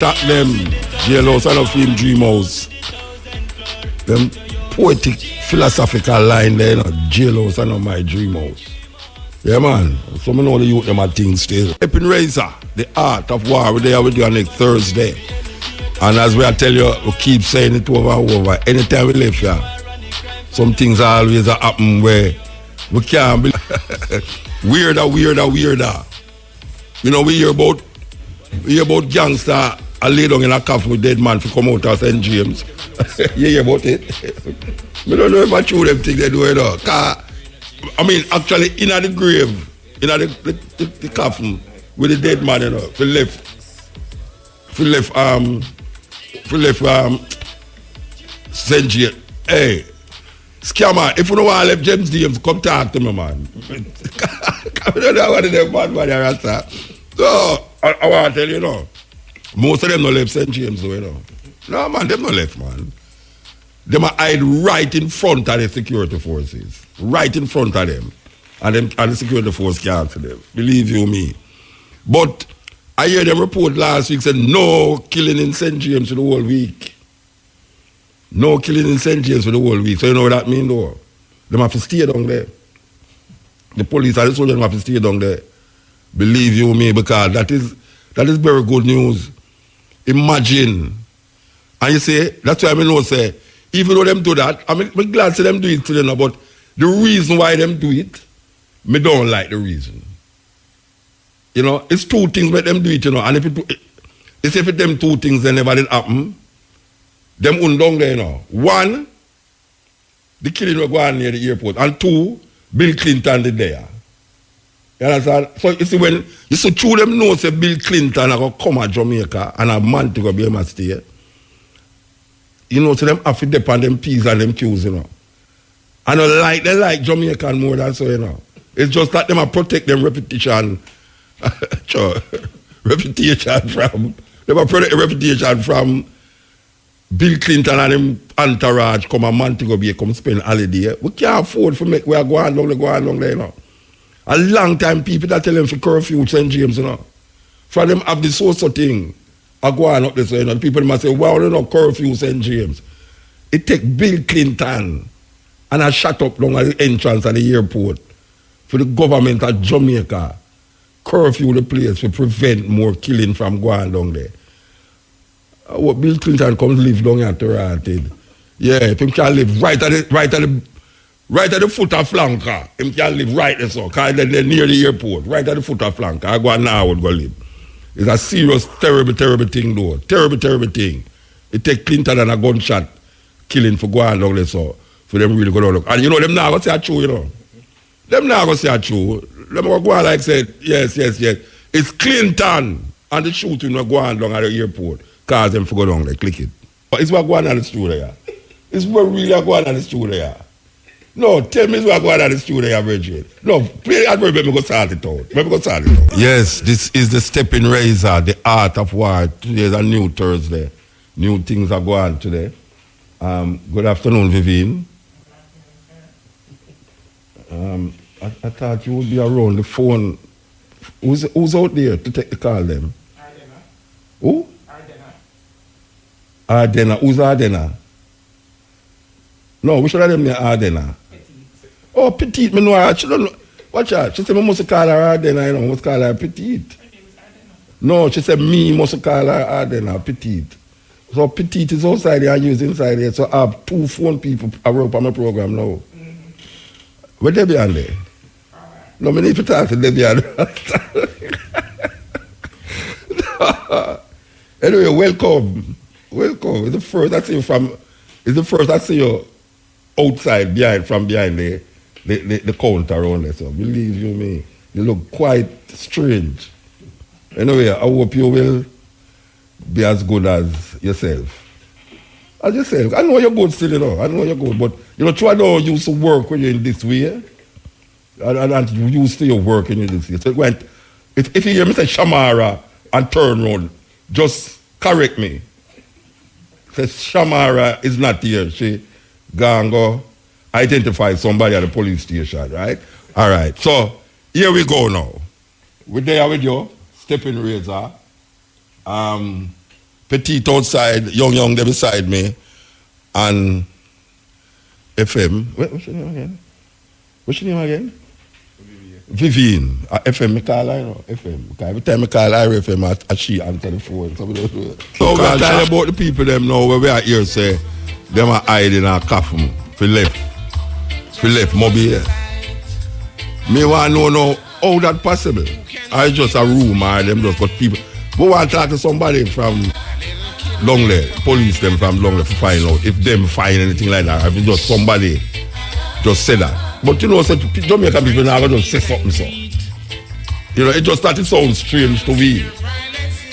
That them jailhouse and of him dream house. Them poetic philosophical line there, you know, jailhouse and of my dream house. Yeah man. Some of know the youth them are things still. Steppin Razor, the art of war, we're there with you on next Thursday. And as we tell you, we keep saying it over and over. Anytime we live here, some things always happen where we can't be weirder. You know, we hear about gangster I lay down in a coffin with dead man to come out of St. James. You hear about it? I don't know if I true them things they do it though. I mean, actually, in the grave, in the coffin with the dead man, you know, for left, St. James. Hey, scammer, if you don't want to left James James, come talk to me, man. I don't know what them bad man are. So, I want to tell you, know, most of them not left St. James, though, you know. No, man, them not left, man. Them are hide right in front of the security forces. Right in front of them. And the security force can't see them. Believe you me. But I hear them report last week said no killing in St. James for the whole week. No killing in St. James for the whole week. So you know what that means, though? Them have to stay down there. The police and the soldiers have to stay down there. Believe you me, because that is very good news. Imagine. And you say, that's why I know say, even though them do that, I'm glad to them do it today now, but the reason why them do it, me don't like the reason. You know, it's two things make them do it, you know, and if them two things then never did happen, them down there, you know. One, the killing will go on near the airport, and two, Bill Clinton did there. You understand? So you see when you see through them know say Bill Clinton are gonna come to Jamaica and a man to go be a stay. You know, so them have to depend them P's and them Q's, you know. And they like Jamaican more than so, you know. It's just that them protect them reputation. Reputation from Bill Clinton and them entourage come a man to go be come spend holiday. We can't afford to make we are going along there, you know. A long time people that tell them for curfew St. James, you know. For them have this sort of thing. I go on up this way, you know. People must say, wow, you know, curfew St. James. It take Bill Clinton and I shut up down at the entrance of the airport for the government of Jamaica. Curfew the place to prevent more killing from going down there. What Bill Clinton comes live down here Toronto. Yeah, if him can live right at the foot of Flanker. Him can live right there, so. Because they're near the airport. Right at the foot of Flanker. I go now, I would go live. It's a serious, terrible thing, though. Terrible thing. It take Clinton and a gunshot killing for going down there, so. For them really go down. And you know, them now go say a true, you know. Them now go say a true. Them go on like said, yes. It's Clinton and the shooting will go on down at the airport. Cause them for go down there, click it. But it's what going on in the studio. It's what really going on in the studio. No, tell me what's going on in the studio, Bridget. No, play the advert, let me go start it out. Yes, this is the Steppin Razor, the art of war. Today is a new Thursday. New things are going on today. Good afternoon, Vivian. I thought you would be around the phone. Who's out there to take the call then? Ardena. Who? Ardena. Ardena. Who's Ardena? No, which one of them is Ardena? Petite. Oh, Petite. Me know. She don't know. Watch out. She said me must call her Ardena. You know, must call her Petite. Her name is Ardena. No, she said me must call her Ardena, Petite. So Petite is outside here and use inside here. So I have two phone people around on my program now. Where Debbie there? No, me need to talk to Debbie. Anyway, welcome. It's the first I see you outside behind the counter around there. So believe you me, you look quite strange. Anyway, I hope you will be as good as yourself. I know you're good still, you know. I know you're good, but you know, try to use to work when you're in this way. And you used to your work in this way. So if you hear me say Shamara and turn around, just correct me. Say Shamara is not here. She go identify somebody at the police station, right? All right. So here we go now. We're there with you, Steppin Razor. Petite outside, young, they beside me, and FM. What's your name again? What's your name again? Vivian. FM, I call her, you know, FM. Because every time I call her FM, she answer the phone. So we are talking about the people them now where we are here say, them are hiding a coffin for left. For left, mobile. Me want to know how that possible. I just a rumor, them just got people. We want to talk to somebody from Longley, police them from Longley to find out if them find anything like that. If it's just somebody just say that. But you know, so Jamaican people now just say something so. You know, it just started sound strange to me.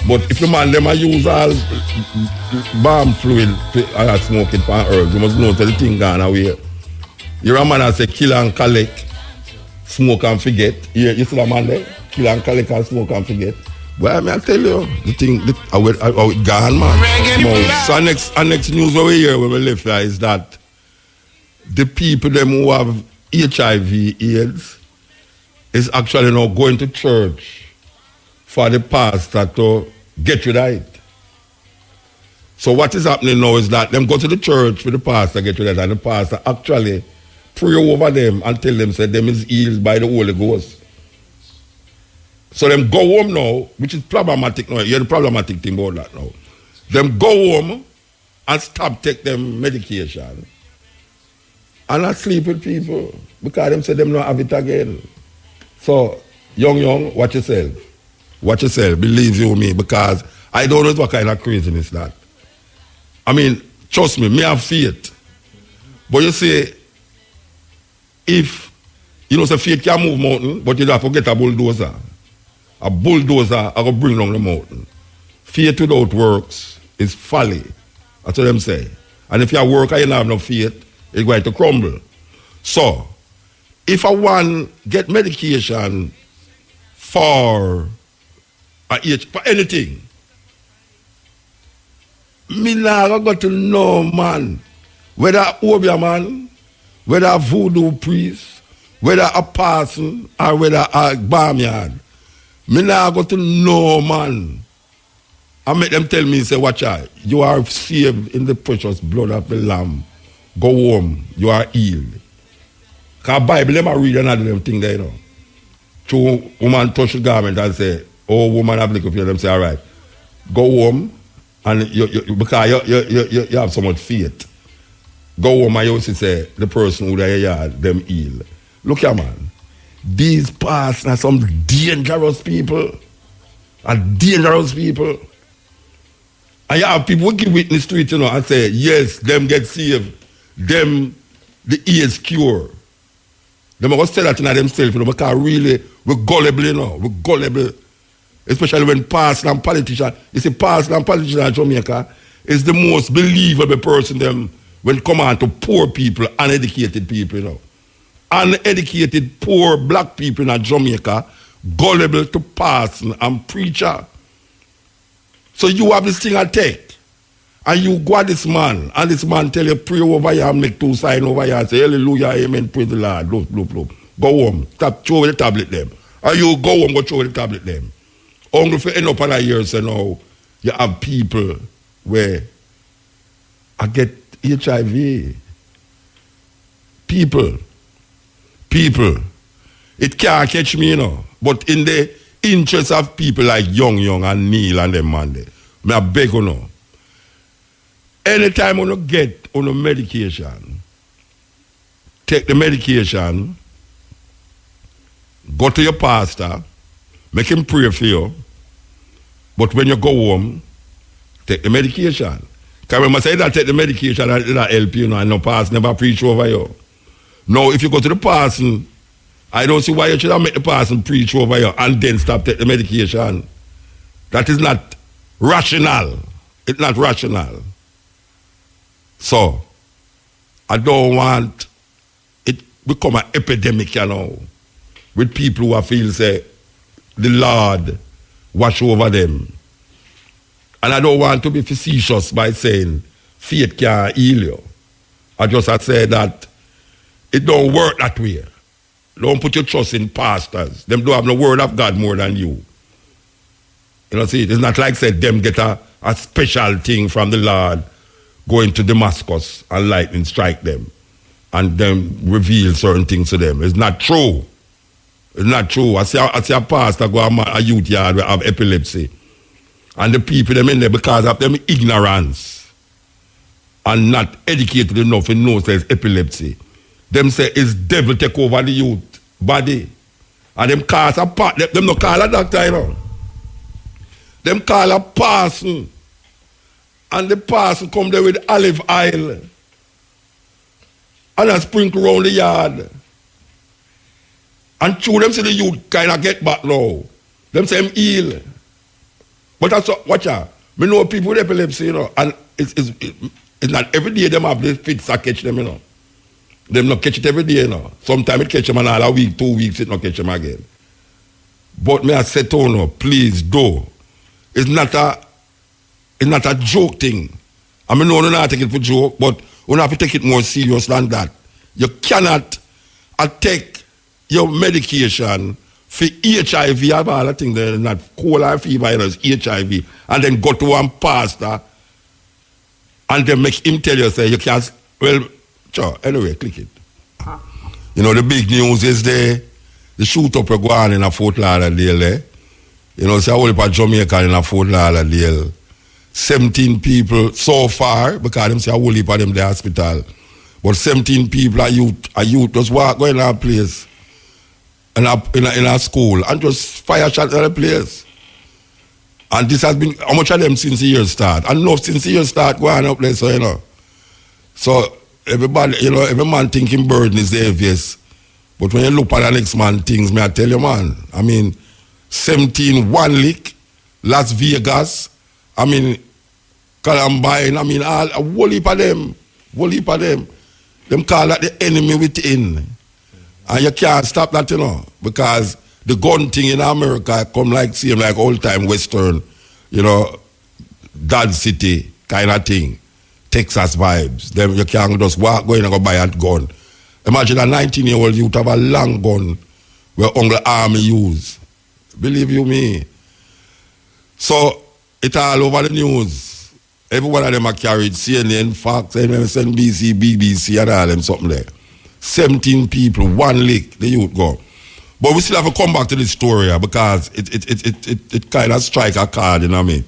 But if the man them use all bomb fluid and smoking pan herbs, you must know that the thing gone away. You're a man that say kill and collect, smoke and forget. You see that man there? Kill and collect and smoke and forget. Well, I mean, I tell you, the thing, how it gone, man. So next news over here where we left there is that the people them who have HIV AIDS is actually now going to church for the pastor to get rid of it. So what is happening now is that them go to the church for the pastor get rid of it, and the pastor actually pray over them and tell them say them is healed by the Holy Ghost. So them go home now, which is problematic now. You're the problematic thing about that now. Them go home and stop take them medication. And not sleep with people because them say them not have it again. So, young, watch yourself. Watch yourself, believe you me, because I don't know what kind of craziness that. I mean, trust me have faith. But you see, if, you know, say faith can move mountain, but you have to get a bulldozer. A bulldozer I will bring down the mountain. Faith without works is folly. That's what them say. And if you work and you don't have no faith, it's going to crumble. So, if I want get medication for anything, me now got to know, man, whether a Obia man, whether a voodoo priest, whether a parson, or whether a barnyard. Me now got to know, man. I make them tell me, say, watch out, you are saved in the precious blood of the Lamb. Go home, you are healed. Because Bible, them are read another them thing there, you know. Two woman touch the garment and say, oh, woman have liquor for them, say, all right, go home, and because you have so much faith. Go home and you see, say, the person who they are, them heal. Look here, man. These pastors are some dangerous people. And dangerous people. And you have people who give witness to it, you know, and say, yes, them get saved. Them, the AIDS cure. Them are going to say that in themselves, you know, because really, we're gullible, you know, we're gullible. Especially when pastors and politicians, you see, pastors and politicians in Jamaica is the most believable person them when it come on to poor people, uneducated people, you know. Uneducated, poor black people in Jamaica, gullible to pastor and preacher. So you have this thing I take. And you go at this man, and this man tell you, pray over here and make two signs over here and say, hallelujah, amen, praise the Lord, blah. Go home, stop, throw away the tablet them. And you go home, go throw away the tablet them. Only if you end up on a year, so now, you have people where I get HIV. People, it can't catch me, you know. But in the interest of people like Young and Neil and them man there, I beg you know. Anytime you get on a medication, take the medication, go to your pastor, make him pray for you, but when you go home, take the medication. Because when I say that take the medication, that'll help you, know, and no pastor never preach over you. Now, if you go to the person, I don't see why you should have make the person preach over you and then stop taking the medication. That is not rational. It's not rational. So, I don't want it become an epidemic, you know, with people who feel, say, the Lord wash over them. And I don't want to be facetious by saying faith can't heal you. I just say that it don't work that way. Don't put your trust in pastors. Them don't have the word of God more than you. You know, see, it's not like say them get a a special thing from the Lord going to Damascus and lightning strike them and then reveal certain things to them. It's not true. It's not true. I see a pastor go a youth yard have epilepsy. And the people them in there because of them ignorance and not educated enough to know there's epilepsy. Them say it's devil take over the youth body. And them call a part, them no call a doctor, you know. Them call a person. And the person come there with olive oil. And I sprinkle around the yard. And through them say the youth kind of get back now. Them say him heal. But that's what, watch out. Me know people with epilepsy, you know. And it's not every day them have this fits that catch them, you know. Them not catch it every day, you know. Sometimes it catch them and all a week, 2 weeks, it not catch them again. But me I say to you, no, please do. It's not a joke thing. I mean, no, not take it for joke, but you have to take it more serious than that. You cannot take your medication for HIV, all the things that not cholera virus, HIV, and then go to one pastor and then make him tell you, say, you can't, well, sure, anyway, click it. You know, the big news is the shoot up going on in a Fort Lauderdale, eh? You know, say a whole heap of Jamaica in a Fort Lauderdale. 17 people so far, because them say a whole heap of them in the hospital. But 17 people are youth just walk going to a place in a school and just fire shot at the place. And this has been, how much of them since the year start? And enough since the year start going up there, so you know. So everybody, you know, every man thinking burden is the heaviest. But when you look at the next man things, may I tell you, man, I mean, 17 one lick, Las Vegas, I mean, Columbine, I mean, all, a whole heap of them. Them call that the enemy within. And you can't stop that, you know, because the gun thing in America come like, same like old time Western, you know, Dad City kind of thing. Texas vibes. Them you can't just walk going and go buy a gun. Imagine a 19-year-old youth have a long gun where Uncle Army use. Believe you me. So it's all over the news. Every one of them are carried CNN, Fox, MSNBC, BBC, and all them something there. 17 people, one lick, the youth go. But we still have to come back to this story because it kind of strike a card, you know what I mean?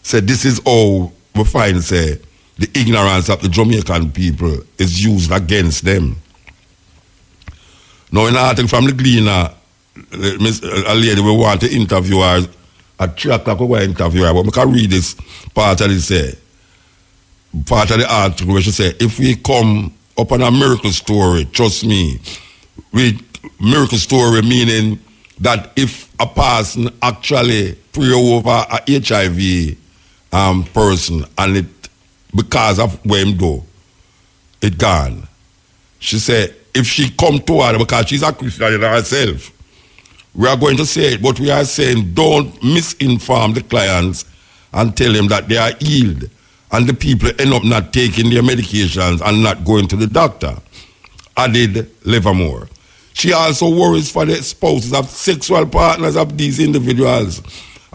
So this is how we find, say, the ignorance of the Jamaican people is used against them. Now, in an article from the Gleaner, a lady we want to interview her at 3 o'clock, we want to interview her, but we can read this part of the article where she said, if we come upon a miracle story, trust me, miracle story meaning that if a person actually pray over a HIV person and it, because of where him do, it gone. She said, if she come to her, because she's a Christian herself, we are going to say it, but we are saying don't misinform the clients and tell them that they are healed. And the people end up not taking their medications and not going to the doctor. Added Livermore. She also worries for the spouses of sexual partners of these individuals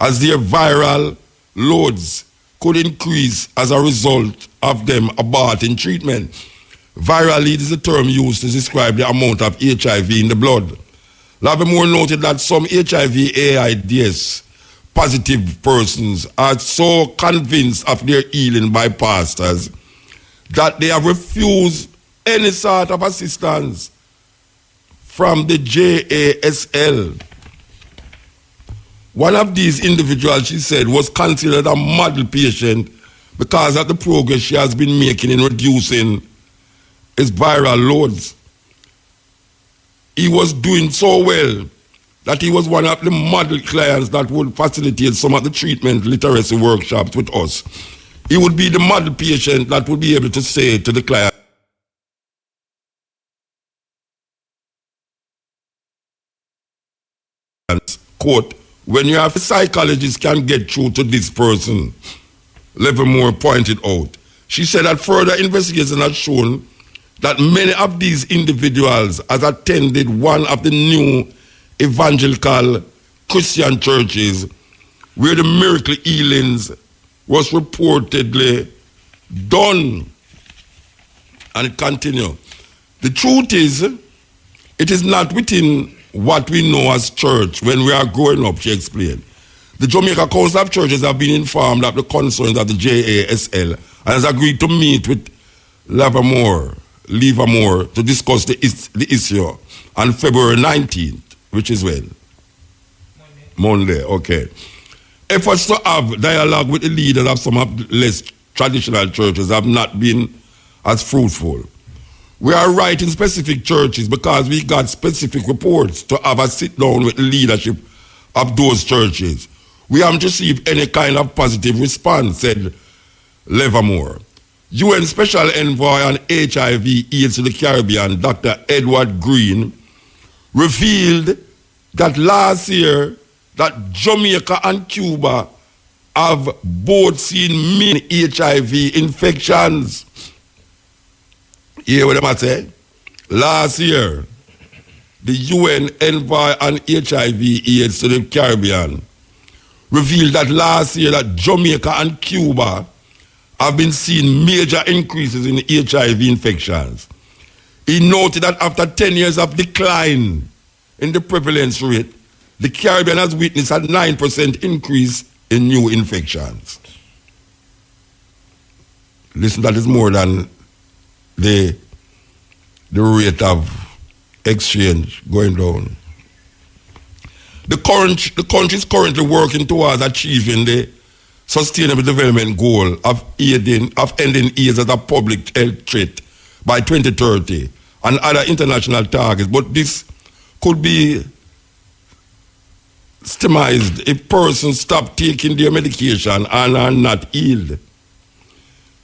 as their viral loads could increase as a result of them aborting treatment. Viral load is a term used to describe the amount of HIV in the blood. Livermore noted that some HIV/AIDS positive persons are so convinced of their healing by pastors that they have refused any sort of assistance from the JASL. One of these individuals, she said, was considered a model patient because of the progress she has been making in reducing his viral loads. He was doing so well that he was one of the model clients that would facilitate some of the treatment literacy workshops with us. He would be the model patient that would be able to say to the client, quote, when you have a psychologist can get through to this person, Livermore pointed out. She said that further investigation has shown that many of these individuals has attended one of the new evangelical Christian churches where the miracle healings was reportedly done. And it continued. The truth is, it is not within what we know as church when we are growing up, she explained. The Jamaica Council of Churches have been informed of the concerns of the JASL and has agreed to meet with Livermore to discuss the issue on February 19th, which is when? Monday, okay. Efforts to have dialogue with the leaders of some of the less traditional churches have not been as fruitful. We are writing specific churches because we got specific reports to have a sit down with the leadership of those churches. We haven't received any kind of positive response, said Livermore. UN Special Envoy on HIV AIDS to the Caribbean, Dr. Edward Green, revealed that last year that Jamaica and Cuba have both seen mean HIV infections. You hear what I'm saying? Last year, the UN Envoy on HIV AIDS to the Caribbean revealed that last year that Jamaica and Cuba have been seeing major increases in HIV infections. He noted that after 10 years of decline in the prevalence rate, the Caribbean has witnessed a 9% increase in new infections. Listen, that is more than the rate of exchange going down. The country is currently working towards achieving the Sustainable Development Goal of ending AIDS as a public health threat by 2030 and other international targets, but this could be stemmed if persons stop taking their medication and are not healed.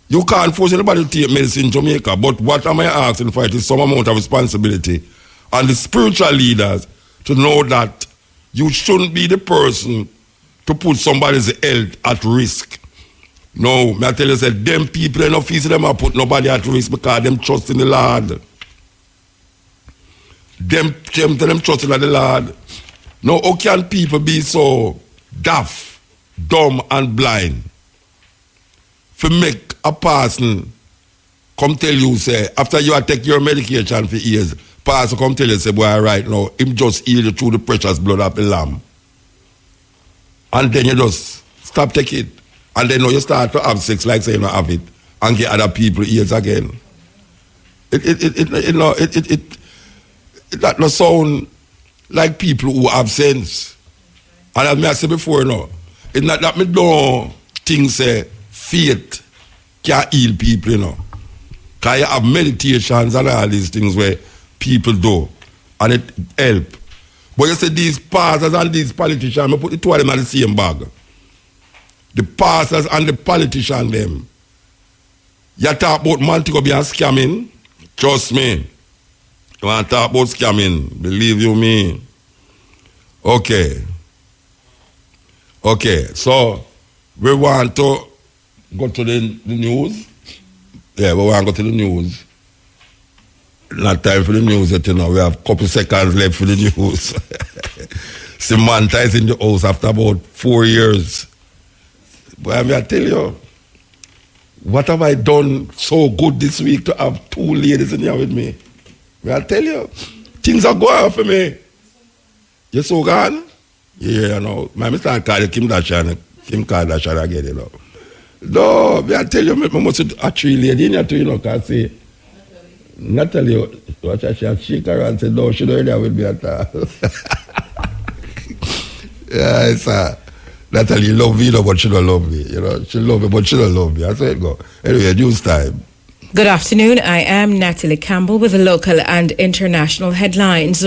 You can't force anybody to take medicine in Jamaica, but what am I asking for? It is some amount of responsibility and the spiritual leaders to know that you shouldn't be the person to put somebody's health at risk. No, I tell you, them people in office, them are put nobody at risk because them trust in the Lord. Them trust in the Lord. No, how can people be so daft, dumb, and blind for make a person come tell you, say, after you have take your medication for years, pastor come tell you, say, boy, right now, him just heal you through the precious blood of the Lamb. And then you just stop taking it. And then you start to have sex like say you don't have it and get other people ears again. It that not sound like people who have sense. And as I said before, it's not that me don't think say faith can heal people, Because you have meditations and all these things where people do, and it help. But you say these pastors and these politicians, I put the two of them in the same bag. The pastors and the politicians, them. You talk about Montego Bay and scamming, trust me. You want to talk about scamming, believe you me. Okay, so we want to go to the news. Yeah, we want to go to the news. Not time for the news yet, We have a couple seconds left for the news. Samantha is in the house after about 4 years. But I tell you, what have I done so good this week to have two ladies in here with me? I tell you, things are going for me. You so gone? Yeah, My Mr. call you Kim Kardashian again, No, I tell you, I must have 3 ladies in here too, because say, Natalie, watch her, she shake her and say, no, she don't there with me at all. Yeah, it's Natalie love me, but she don't love me. She love me, but she don't love me. That's how it go. Anyway, news time. Good afternoon. I am Natalie Campbell with the local and international headlines.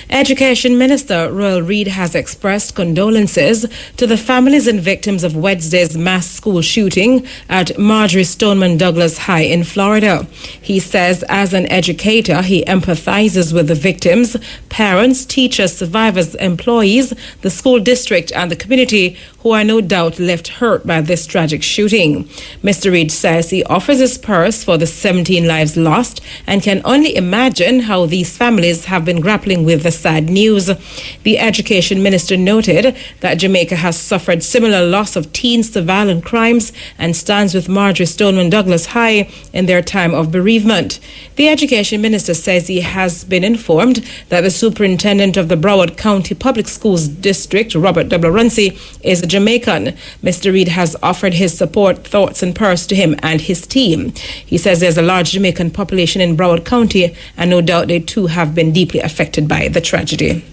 Education Minister Royal Reid has expressed condolences to the families and victims of Wednesday's mass school shooting at Marjorie Stoneman Douglas High in Florida. He says as an educator, he empathizes with the victims, parents, teachers, survivors, employees, the school district and the community who are no doubt left hurt by this tragic shooting. Mr. Reid says he offers his purse for the 17 lives lost and can only imagine how these families have been grappling with the sad news. The Education Minister noted that Jamaica has suffered similar loss of teens to violent crimes and stands with Marjorie Stoneman Douglas High in their time of bereavement. The Education Minister says he has been informed that the Superintendent of the Broward County Public Schools District, Robert W. Runcie, is a Jamaican. Mr. Reid has offered his support, thoughts and purse to him and his team. He says there's a large Jamaican population in Broward County and no doubt they too have been deeply affected by the tragedy.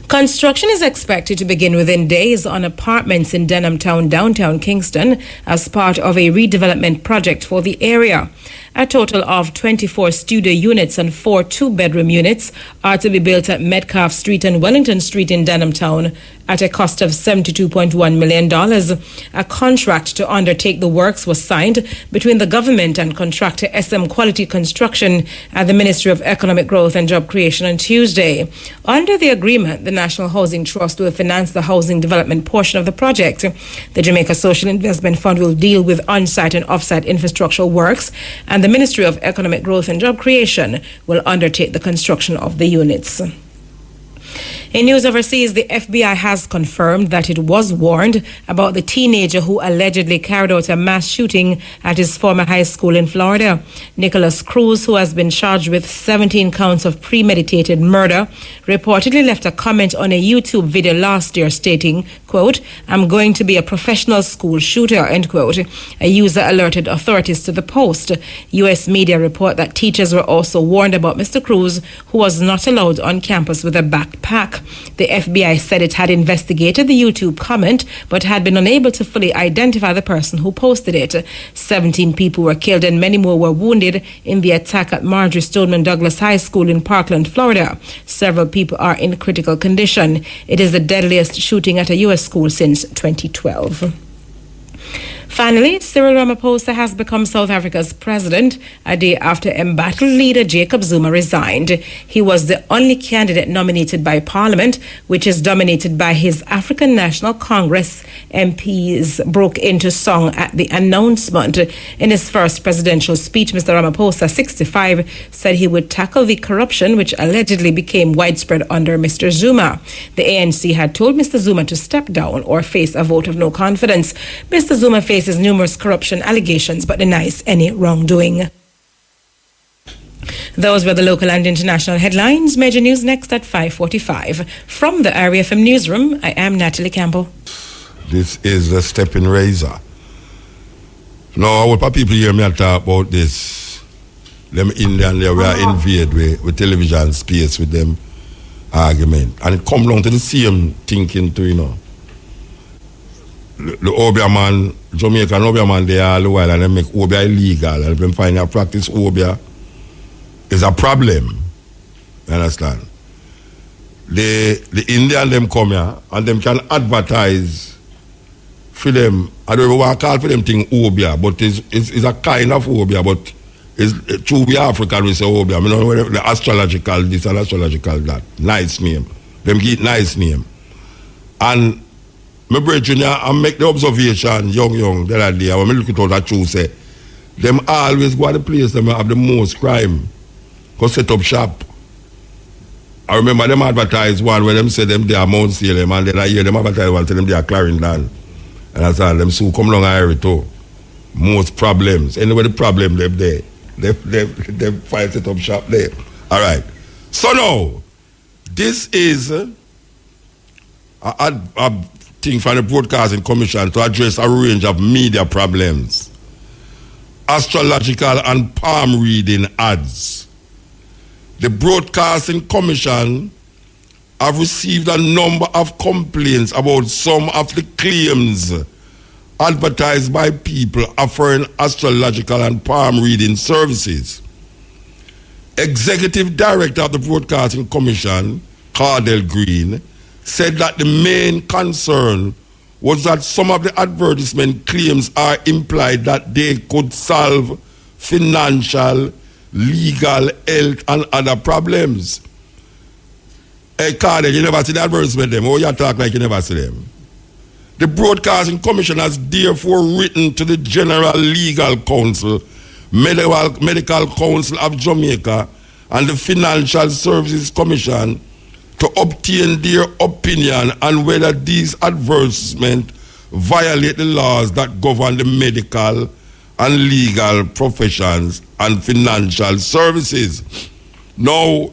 Construction is expected to begin within days on apartments in Denham Town, downtown Kingston, as part of a redevelopment project for the area. A total of 24 studio units and 4 two-bedroom units are to be built at Metcalf Street and Wellington Street in Denham Town at a cost of $72.1 million. A contract to undertake the works was signed between the government and contractor SM Quality Construction at the Ministry of Economic Growth and Job Creation on Tuesday. Under the agreement, the National Housing Trust will finance the housing development portion of the project. The Jamaica Social Investment Fund will deal with on-site and off-site infrastructural works, and the Ministry of Economic Growth and Job Creation will undertake the construction of the units. In news overseas, the FBI has confirmed that it was warned about the teenager who allegedly carried out a mass shooting at his former high school in Florida. Nicholas Cruz, who has been charged with 17 counts of premeditated murder, reportedly left a comment on a YouTube video last year stating, quote, "I'm going to be a professional school shooter," end quote. A user alerted authorities to the post. U.S. media report that teachers were also warned about Mr. Cruz, who was not allowed on campus with a backpack. The FBI said it had investigated the YouTube comment but had been unable to fully identify the person who posted it. 17 people were killed and many more were wounded in the attack at Marjorie Stoneman Douglas High School in Parkland, Florida. Several people are in critical condition. It is the deadliest shooting at a U.S. school since 2012. Finally, Cyril Ramaphosa has become South Africa's president a day after embattled leader Jacob Zuma resigned. He was the only candidate nominated by Parliament, which is dominated by his African National Congress MPs, broke into song at the announcement. In his first presidential speech, Mr. Ramaphosa, 65, said he would tackle the corruption which allegedly became widespread under Mr. Zuma. The ANC had told Mr. Zuma to step down or face a vote of no confidence. Mr. Zuma faces numerous corruption allegations but denies any wrongdoing. Those were the local and international headlines. Major news next at 5:45. From the Area FM Newsroom, I am Natalie Campbell. This is the Steppin Razor. Now, what people hear me talk about this, them Indian, they were invade with television space with them argument. And it comes down to the same thinking too, you know. The Obia man, Jamaican Obia man, they are all the while and they make Obia illegal. And them find a practice Obia is a problem. You understand? The Indian them come here and them can advertise for them. I don't know what I call for them thing Obia, but it's a kind of Obia, but it's true we African we say Obia. I mean, the astrological this and astrological that. Nice name. Them get nice name. And my brethren, I make the observation, young, the other day, when I look at all that true, say, them always go to the place them have the most crime. Go set up shop. I remember them advertise one where them say them they are Mount Salem, and then I hear them advertise one, tell them they are Clarendon. And I said, them soon come along and hear it too. Most problems. Anyway, the problem them there. They find set up shop there. All right. So now, this is a thing from the Broadcasting Commission to address a range of media problems. Astrological and palm reading ads. The Broadcasting Commission have received a number of complaints about some of the claims advertised by people offering astrological and palm reading services. Executive Director of the Broadcasting Commission, Cardell Green, said that the main concern was that some of the advertisement claims are implied that they could solve financial, legal, health, and other problems. Hey, Carter, you never see the advertisement them. Oh, you talk like you never see them. The Broadcasting Commission has therefore written to the General Legal Council, Medical Council of Jamaica, and the Financial Services Commission to obtain their opinion on whether these advertisements violate the laws that govern the medical and legal professions and financial services. Now,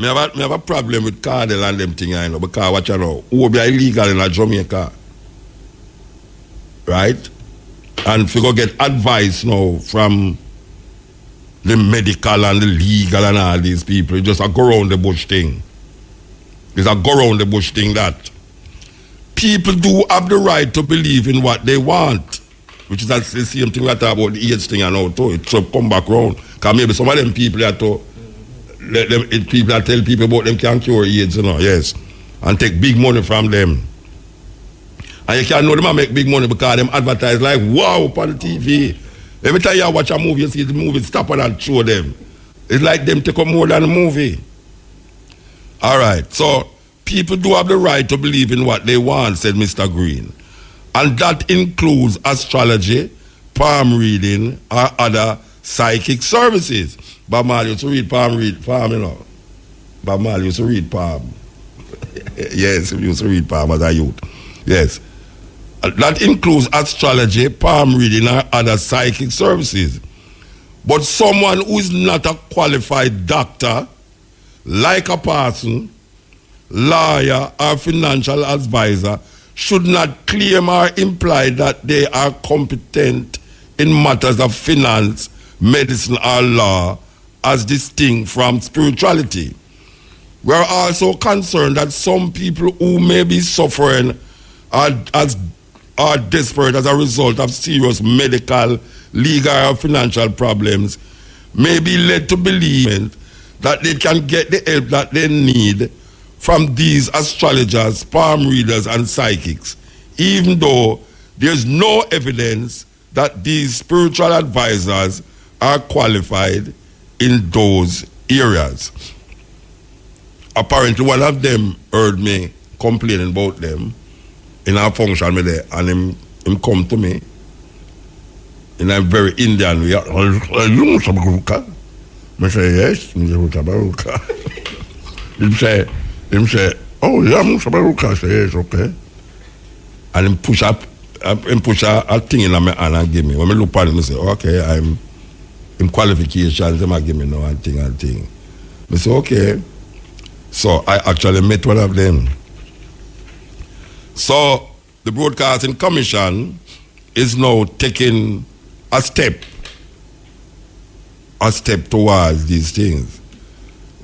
I have a problem with Cardell and them thing, I know, because what you know, who will be illegal in Jamaica, right? And if you go get advice now from the medical and the legal and all these people, it's just a go around the bush thing. It's a go around the bush thing that people do have the right to believe in what they want, which is the same thing we talk about the AIDS thing and all too. It should come back around. Because maybe some of them people that to let them, people that tell people about them can cure AIDS, you know, yes. And take big money from them. And you can't know them and make big money because them advertise like wow on the TV. Every time you watch a movie, you see the movie stop and show them. It's like them take up more than a movie. All right, so people do have the right to believe in what they want, said Mr. Green. And that includes astrology, palm reading, or other psychic services. Bob Marley used to read palm, you know. Bob Marley used to read palm. Yes, he used to read palm as a youth. Yes. That includes astrology, palm reading, or other psychic services. But someone who is not a qualified doctor, like a person, lawyer, or financial advisor, should not claim or imply that they are competent in matters of finance, medicine, or law, as distinct from spirituality. We are also concerned that some people who may be suffering are desperate as a result of serious medical, legal, or financial problems may be led to believe that they can get the help that they need from these astrologers, palm readers, and psychics, even though there's no evidence that these spiritual advisors are qualified in those areas. Apparently, one of them heard me complaining about them in our function with there, and him come to me in a very Indian way. I say, yes, him say, oh yeah, I say, yes, okay. And him push a thing in my hand and give me. When I look at him, I say, okay, I'm in qualifications, they might give me no thing. I say, okay. So I actually met one of them. So the Broadcasting Commission is now taking a step towards these things.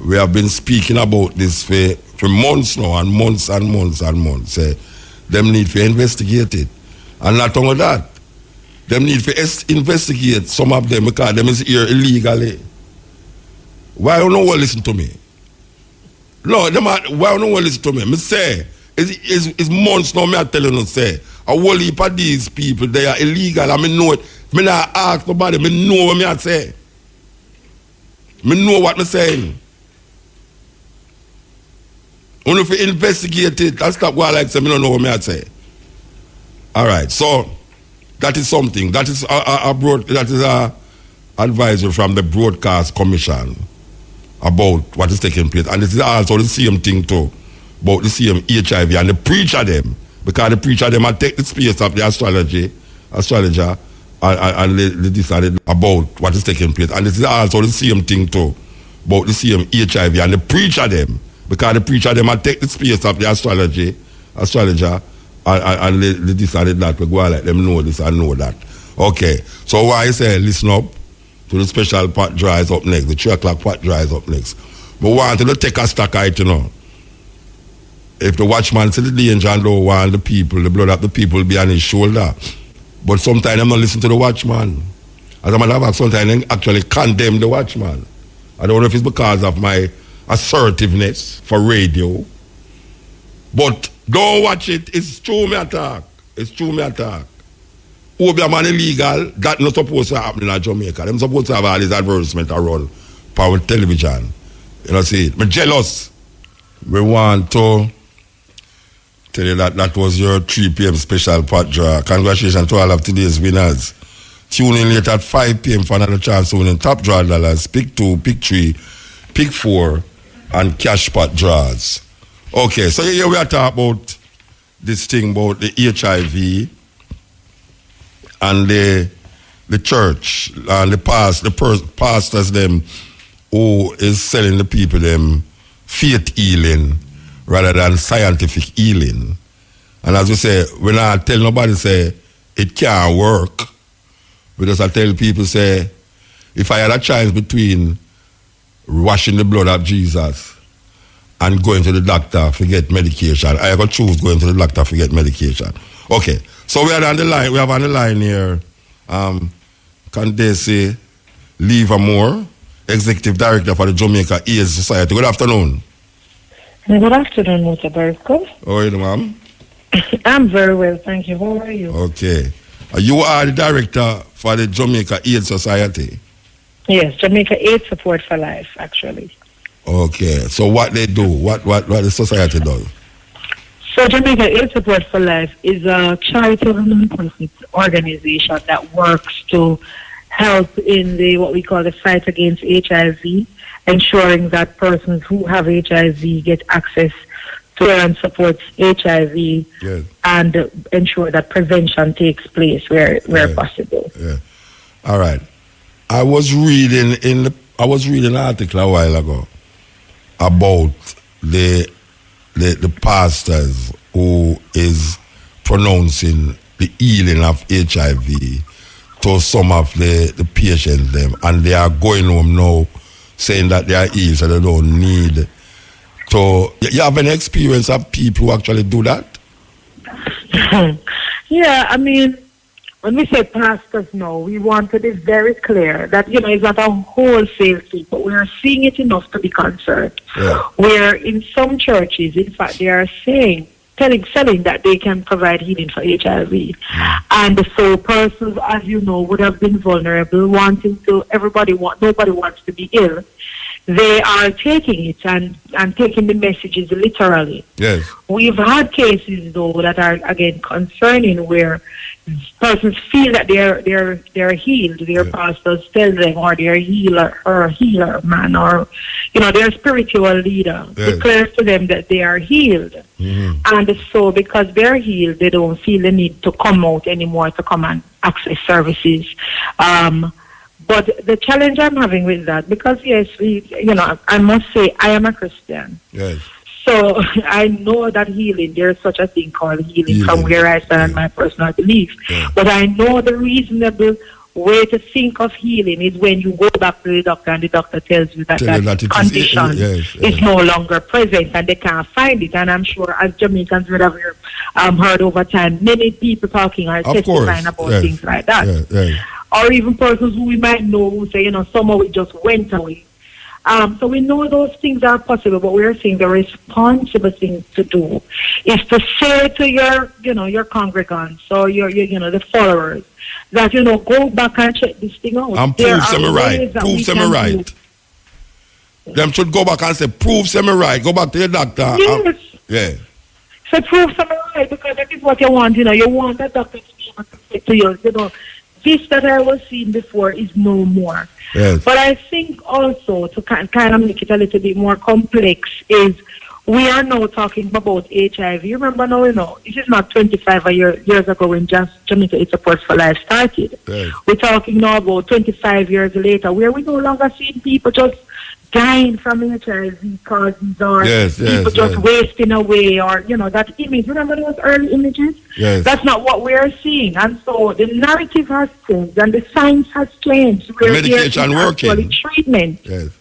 We have been speaking about this for months now, and months and months and months. Them need to investigate it. And not only that, them need to investigate some of them because them is here illegally. Why don't no one listen to me? No, why don't no one listen to me? Me say, it's months now, me I telling you, say, a whole heap of these people, they are illegal. I know it. Me not ask nobody, me know what me I say. Me know what me saying. Only if you investigate it, and stop what I like say, me don't know what me I say. All right, so that is something. That is a advisory from the Broadcast Commission about what is taking place. And this is also the same thing too, about the same HIV and the preacher them, because the preacher them take the space of the astrologer, and they decided about what is taking place. And this is also the same thing too, about the same HIV and the preacher them, because the preacher them take the space of the astrologer, and they decided that we go and let them know this and know that. Okay, so why I say listen up to the special pot dries up next, the 3 o'clock pot dries up next. But want to take a stock out, you know. If the watchman see the danger and don't want the people, the blood of the people will be on his shoulder. But sometimes I'm not listening to the watchman. As a matter of fact, sometimes I actually condemn the watchman. I don't know if it's because of my assertiveness for radio. But don't watch it. It's true me attack. Who be a man illegal, that's not supposed to happen in Jamaica. They're supposed to have all these advertisements around power television. You know, see, I'm jealous. We want to tell you that was your 3 p.m. special pot draw. Congratulations to all of today's winners. Tune in later at 5 p.m. for another chance to win top draw dollars, pick 2, pick 3, pick 4, and cash pot draws. Okay, so here we are talking about this thing about the HIV and the church and the pastors them who is selling the people them faith healing rather than scientific healing. And as we say, when I tell nobody say it can't work, because I tell people say, if I had a choice between washing the blood of Jesus and going to the doctor to get medication, I have to choose going to the doctor to get medication. Okay, so we are on the line. We have on the line here Candace Livermore, Executive Director for the Jamaica AIDS Society. Good afternoon. Good afternoon, Mr. Berko. How are you, ma'am? I'm very well, thank you. How are you? Okay. You are the Director for the Jamaica AIDS Society? Yes, Jamaica AIDS Support for Life, actually. Okay. So what they do? What the society does? So Jamaica AIDS Support for Life is a charitable non-profit organization that works to help in what we call the fight against HIV, ensuring that persons who have HIV get access to and supports HIV, yes, and ensure that prevention takes place where possible. Yeah. All right. I was reading an article a while ago about the pastors who is pronouncing the healing of HIV to some of the patients them, and they are going home now saying that they are ill, so they don't need to. You have an experience of people who actually do that? Yeah, I mean, when we say pastors now, we want to be very clear that, it's not a wholesale thing, but we are seeing it enough to be concerned. Yeah. Where in some churches, in fact, they are selling that they can provide healing for HIV. And so persons, as you know, would have been vulnerable, nobody wants to be ill. They are taking it and taking the messages literally. Yes. We've had cases, though, that are, again, concerning, where persons feel that they're healed. Their pastors tell them, or their healer man, or, their spiritual leader declares to them that they are healed. Mm-hmm. And so because they're healed, they don't feel the need to come out anymore to come and access services. But the challenge I'm having with that, because yes, I must say I am a Christian. Yes. So I know that healing, there's such a thing called healing from where I stand, my personal belief. Yeah. But I know the reasonable way to think of healing is when you go back to the doctor and the doctor tells you that condition is no longer present and they can't find it. And I'm sure as Jamaicans would have heard over time, many people talking or testifying about things like that. Yes. Or even persons who we might know who say, somehow it just went away. So we know those things are possible, but we're saying the responsible thing to do is to say to your congregants or the followers that, go back and check this thing out. And prove them right. Prove them right. Them should go back and say, prove them right. Go back to your doctor. Yes. So prove them right, because that is what you want. You want that doctor to be able to say to you, this that I was seeing before is no more. Yes. But I think also to kind of make it a little bit more complex is we are now talking about HIV. You remember now, this is not 25 years ago when Jamaica AIDS Support for Life started. Yes. We're talking now about 25 years later, where we no longer see people just dying from HIV causes or people just wasting away or, that image. Remember those early images? Yes. That's not what we are seeing. And so the narrative has changed and the science has changed. The medication working. Treatment. Yes.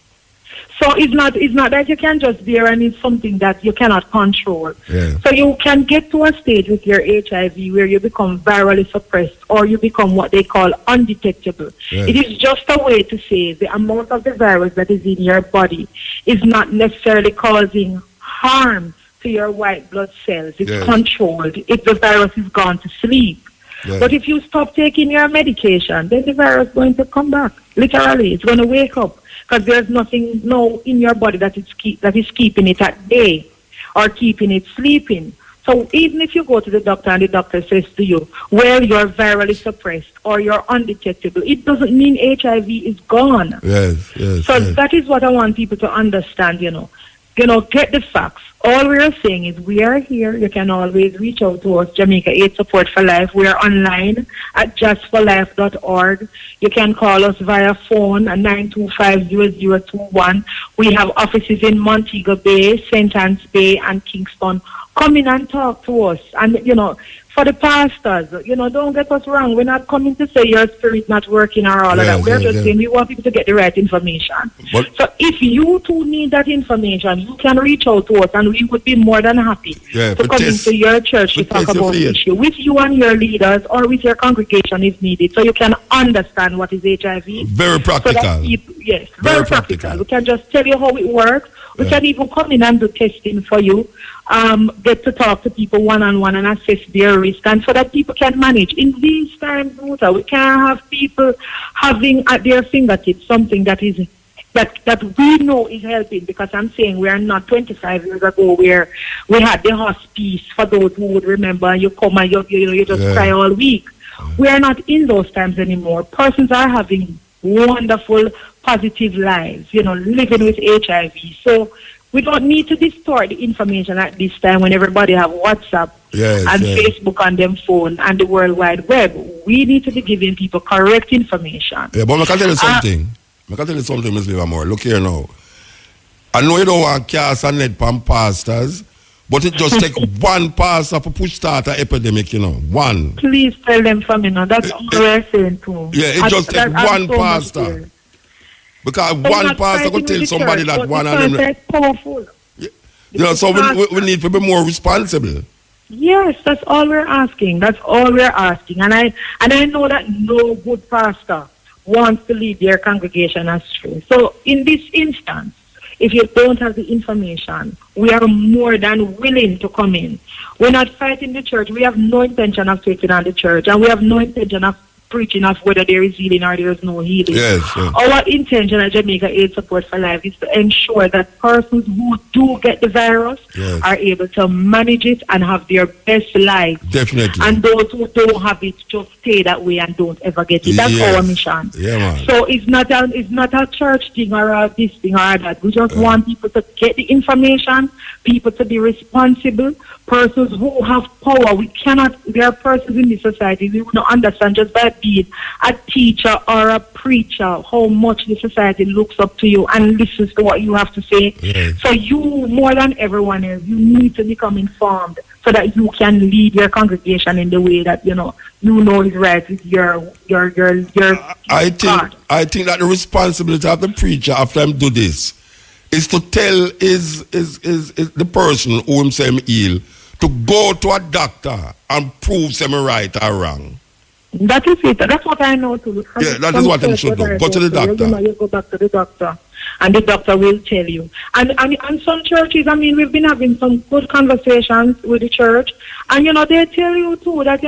So it's not that you can just bear and it's something that you cannot control. Yeah. So you can get to a stage with your HIV where you become virally suppressed or you become what they call undetectable. Yeah. It is just a way to say the amount of the virus that is in your body is not necessarily causing harm to your white blood cells. It's controlled if the virus is gone to sleep. Yeah. But if you stop taking your medication, then the virus is going to come back. Literally, it's going to wake up because there's nothing now in your body that is keeping it at bay or keeping it sleeping. So even if you go to the doctor and the doctor says to you, well, you're virally suppressed or you're undetectable, it doesn't mean HIV is gone. Yes. So that is what I want people to understand, get the facts. All we are saying is we are here. You can always reach out to us, Jamaica AIDS Support for Life. We are online at justforlife.org. You can call us via phone at 925-0021. We have offices in Montego Bay, St. Anne's Bay, and Kingston. Come in and talk to us. And, for the pastors, don't get us wrong. We're not coming to say your spirit not working or all of that. We're just saying we want people to get the right information. So if you too need that information, you can reach out to us and we would be more than happy to come into your church to talk about the issue with you and your leaders or with your congregation if needed, so you can understand what is HIV. Very practical. Yes, very practical. We can just tell you how it works. We can even come in and do testing for you. Get to talk to people one-on-one and assess their risk, and so that people can manage. In these times, Luther, we can't have people having at their fingertips something that we know is helping, because I'm saying we are not 25 years ago where we had the hospice, for those who would remember, you come and you just cry all week. We are not in those times anymore. Persons are having wonderful, positive lives, living with HIV. So we don't need to distort the information at this time when everybody have WhatsApp and Facebook on them phone and the World Wide Web. We need to be giving people correct information. Yeah, but I can tell you something. Ms. Livermore. Look here now. I know you don't want cast and net pan pastors, but it just take one pastor to push start an epidemic, One. Please tell them for me now. That's all we're saying too. Yeah, it just take one pastor. Because one pastor could tell somebody that one of them. That's powerful. So we need to be more responsible. Yes, that's all we're asking. And I know that no good pastor wants to lead their congregation astray. So in this instance, if you don't have the information, we are more than willing to come in. We're not fighting the church. We have no intention of taking on the church, and we have no intention of preaching of whether there is healing or there is no healing. Yes. Our intention at Jamaica AIDS Support for Life is to ensure that persons who do get the virus are able to manage it and have their best life. Definitely. And those who don't have it just stay that way and don't ever get it. That's our mission. Yeah, man. So it's not a church thing or a this thing or that. We just want people to get the information, people to be responsible, persons who have power. There are persons in this society we will not understand just by being a teacher or a preacher how much the society looks up to you and listens to what you have to say. Yes. So you, more than everyone else, you need to become informed so that you can lead your congregation in the way that you know is right with your I think that the responsibility of the preacher after him do this is to tell is the person who himself ill to go to a doctor and prove them right or wrong. That is it. That's what I know too. Yeah, that is what he should do. Go to the doctor. You go back to the doctor, and the doctor will tell you. And some churches, we've been having some good conversations with the church, and they tell you too that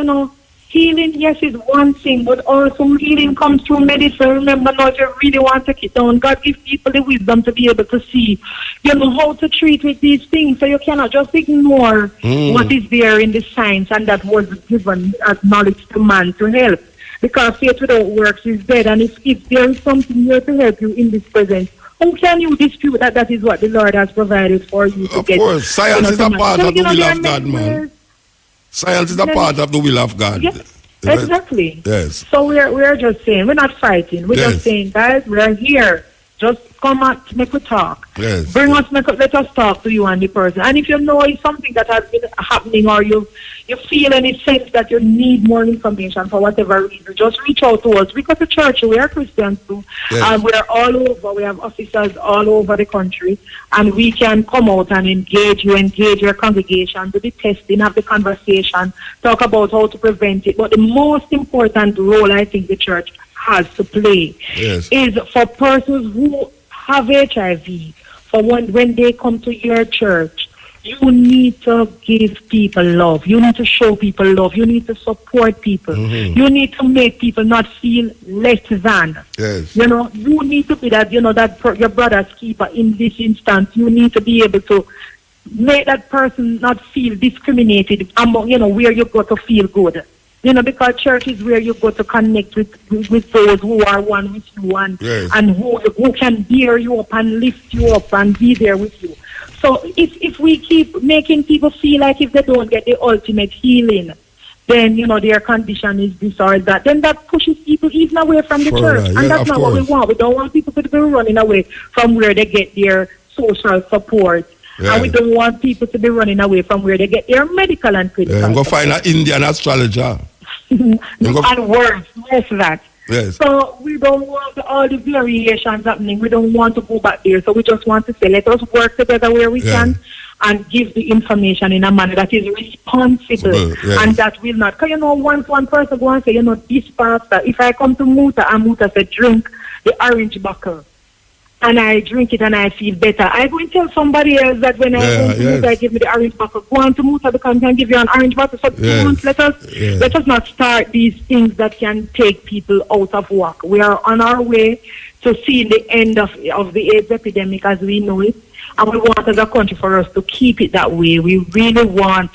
healing, yes, is one thing, but also healing comes through medicine. Remember, now, if you really want to keep down, God gives people the wisdom to be able to see, how to treat with these things. So you cannot just ignore what is there in the science and that was given as knowledge to man to help. Because faith without works is dead. And if there is something here to help you in this present, how can you dispute that is what the Lord has provided for you to get? Of course, science is a part of the will of God, man. Science is a part of the will of God. Yes, exactly. Yes. So we're just saying, we're not fighting. We're just saying, guys, we're here. Just come out, make a talk. Yes. Let us talk to you and the person. And if you know it's something that has been happening or you feel any sense that you need more information for whatever reason, just reach out to us. Because the church, we are Christians too. Yes. We're all over. We have officers all over the country. And we can come out and engage your congregation, do the testing, have the conversation, talk about how to prevent it. But the most important role I think the church has to play is for persons who have HIV, for when they come to your church, You need to give people love. You need to show people love. You need to support people. You need to make people not feel less than. Yes. You know, you need to be that, your brother's keeper in this instance. You need to be able to make that person not feel discriminated among, where you go to feel good. Because church is where you go to connect with those who are one with you and who can bear you up and lift you up and be there with you. So if we keep making people feel like if they don't get the ultimate healing, then, their condition is this or that, then that pushes people even away from the church. And that's not what we want. We don't want people to be running away from where they get their social support. Yeah. And we don't want people to be running away from where they get their medical and critical support. Go find an Indian astrologer. And worse that. Yes. So we don't want all the variations happening. We don't want to go back there. So we just want to say, let us work together where we can and give the information in a manner that is responsible and that will not. Because, once one person go and say, this pastor, if I come to Muta and Muta say, drink the orange buckle, and I drink it and I feel better, I go and tell somebody else that when I go to Muta, give me the orange bottle. Go on to Muta because I can give you an orange bottle. So let us not start these things that can take people out of work. We are on our way to seeing the end of the AIDS epidemic as we know it. And we want as a country for us to keep it that way. We really want,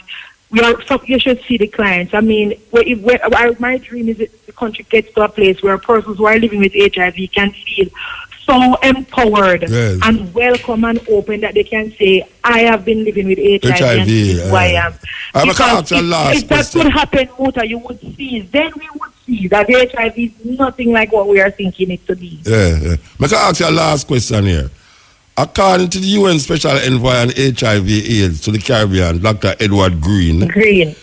you should see the clients. I mean, my dream is that the country gets to a place where persons who are living with HIV can feel so empowered and welcome and open that they can say, I have been living with HIV and this is who I am. If that could happen, Muta, you would see, then we would see that the HIV is nothing like what we are thinking it to be. I can ask you a last question here. According to the UN Special Envoy on HIV/AIDS to the Caribbean, Dr. Edward Green, they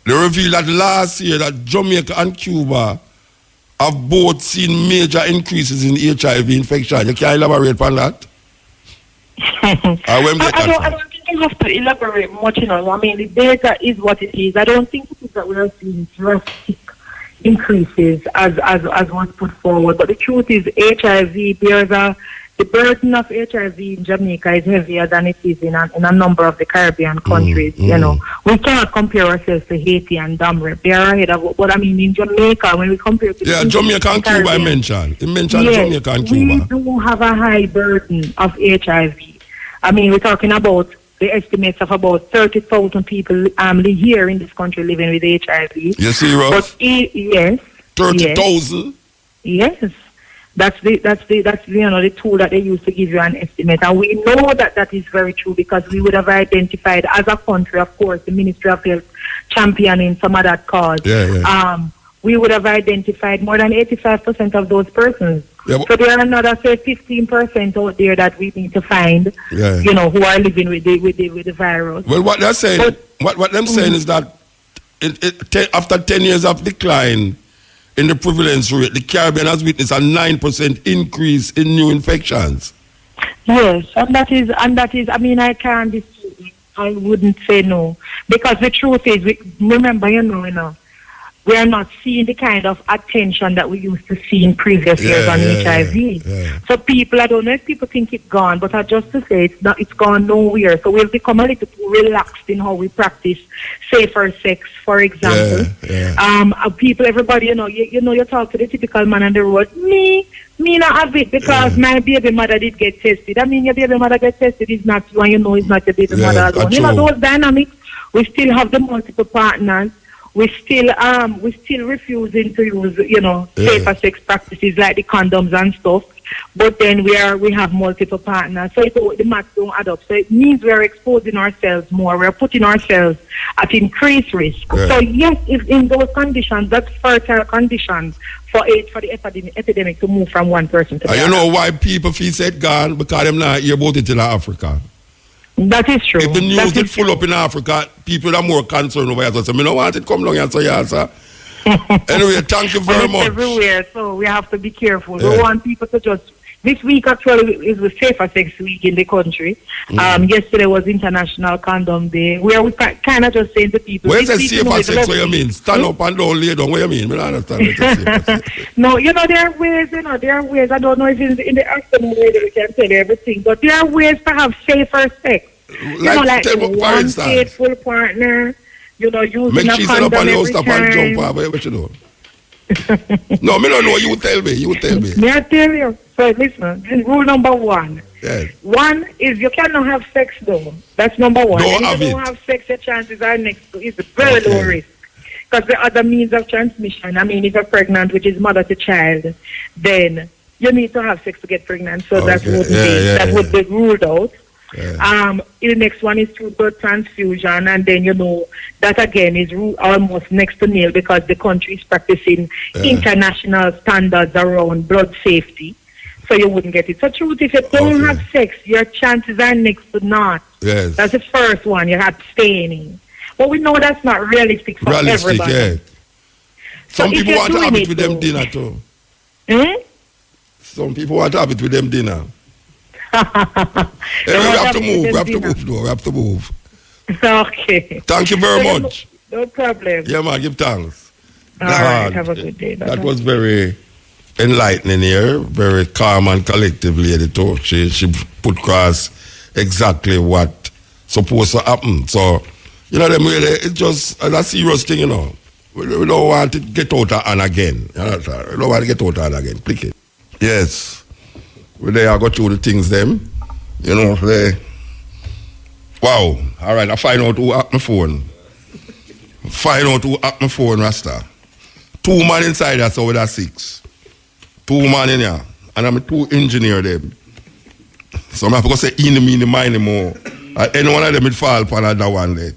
revealed that last year that Jamaica and Cuba have both seen major increases in HIV infection. You can elaborate on that? I don't think you have to elaborate much, I mean, the data is what it is. I don't think it is that we are seeing drastic increases as was put forward. But the truth is HIV bears the burden of HIV in Jamaica is heavier than it is in a number of the Caribbean countries. We cannot compare ourselves to Haiti and Domrep. They are ahead of, but I mean in Jamaica when we compare to Jamaica and Cuba I mentioned. He mentioned Jamaica and Cuba. We do have a high burden of HIV. I mean we're talking about the estimates of about 30,000 people here in this country living with HIV. You serious? Yes. 30,000? Yes. That's the tool that they use to give you an estimate, and we know that is very true because we would have identified as a country, of course, the Ministry of Health championing some of that cause. We would have identified more than 85% of those persons. So there are another 15% out there that we need to find, who are living with the virus. Well, what they're saying, what they're saying is that after 10 years of decline in the prevalence rate, the Caribbean has witnessed a 9% increase in new infections. Yes, and that is. I mean, I can't dispute it. I wouldn't say no, because the truth is, remember, we are not seeing the kind of attention that we used to see in previous years on HIV. So people, I don't know if people think it's gone, but I just to say it's gone nowhere. So we've become a little too relaxed in how we practice safer sex, for example. People, everybody, you talk to the typical man on the road. Me not have it because my baby mother did get tested. I mean, your baby mother get tested is not you, and it's not your baby mother alone. Those dynamics. We still have the multiple partners. We still refusing to use safer sex practices like the condoms and stuff, but then we have multiple partners, so the math don't add up. So it means we are exposing ourselves more. We are putting ourselves at increased risk. So yes, if in those conditions, that's fertile conditions for the epidemic to move from one person to the other. You know why people feel said gone? Because them not hear about it in Africa. That is true. If the news did full up in Africa, people are more concerned over it. So I don't want it come down and say yes, sir. Anyway, thank you very much. Everywhere, so we have to be careful. We want people to just. This week actually is the safer sex week in the country. Yesterday was International Condom Day, where we kind of just saying to people. Where's the safer sex? What you mean? Stand up and don't lay down. What you mean? I don't understand what you say. No, there are ways. There are ways. I don't know if it's in the afternoon where we can tell everything, but there are ways to have safer sex. like tell me, for one instance, faithful partner, using make a she set up condom on your every stop and jump time. off. What you do? No, me don't know. You tell me. May I tell you? So listen, rule number 1. Yes. 1 is you cannot have sex though. That's number 1. Don't and have if you it. don't have sex, your chances are next to it's very low risk. Because the other means of transmission, I mean, if you're pregnant, which is mother to child, then you need to have sex to get pregnant. So that would be ruled out. Yeah. The next one is through blood transfusion, and then that again is almost next to nil because the country is practicing international standards around blood safety, so you wouldn't get it. So truth, if you don't have sex, your chances are next to naught. Yes. That's the first one. You're abstaining, but we know that's not realistic for everybody. Yeah. So Some people want to have it with them though, dinner too. Hmm? Some people want to have it with them dinner. We have to move. We have to move. Okay. Thank you very much. No problem. Yeah, man, give thanks. All right, have a good day. Bye-bye. That was very enlightening here, very calm and collective lady too. She put across exactly what supposed to happen. So, them really, it's just a serious thing, We don't want to get out of hand again. We don't want to get out of hand again. Click it. Yes. I go through the things them. Wow. All right, I find out who hacked my phone. Rasta. 2 man inside there, so with a 6. 2 man in here. And I'm 2 engineer them. So I'm going to say in the mean, mind more. Any one of them will fall upon another one there.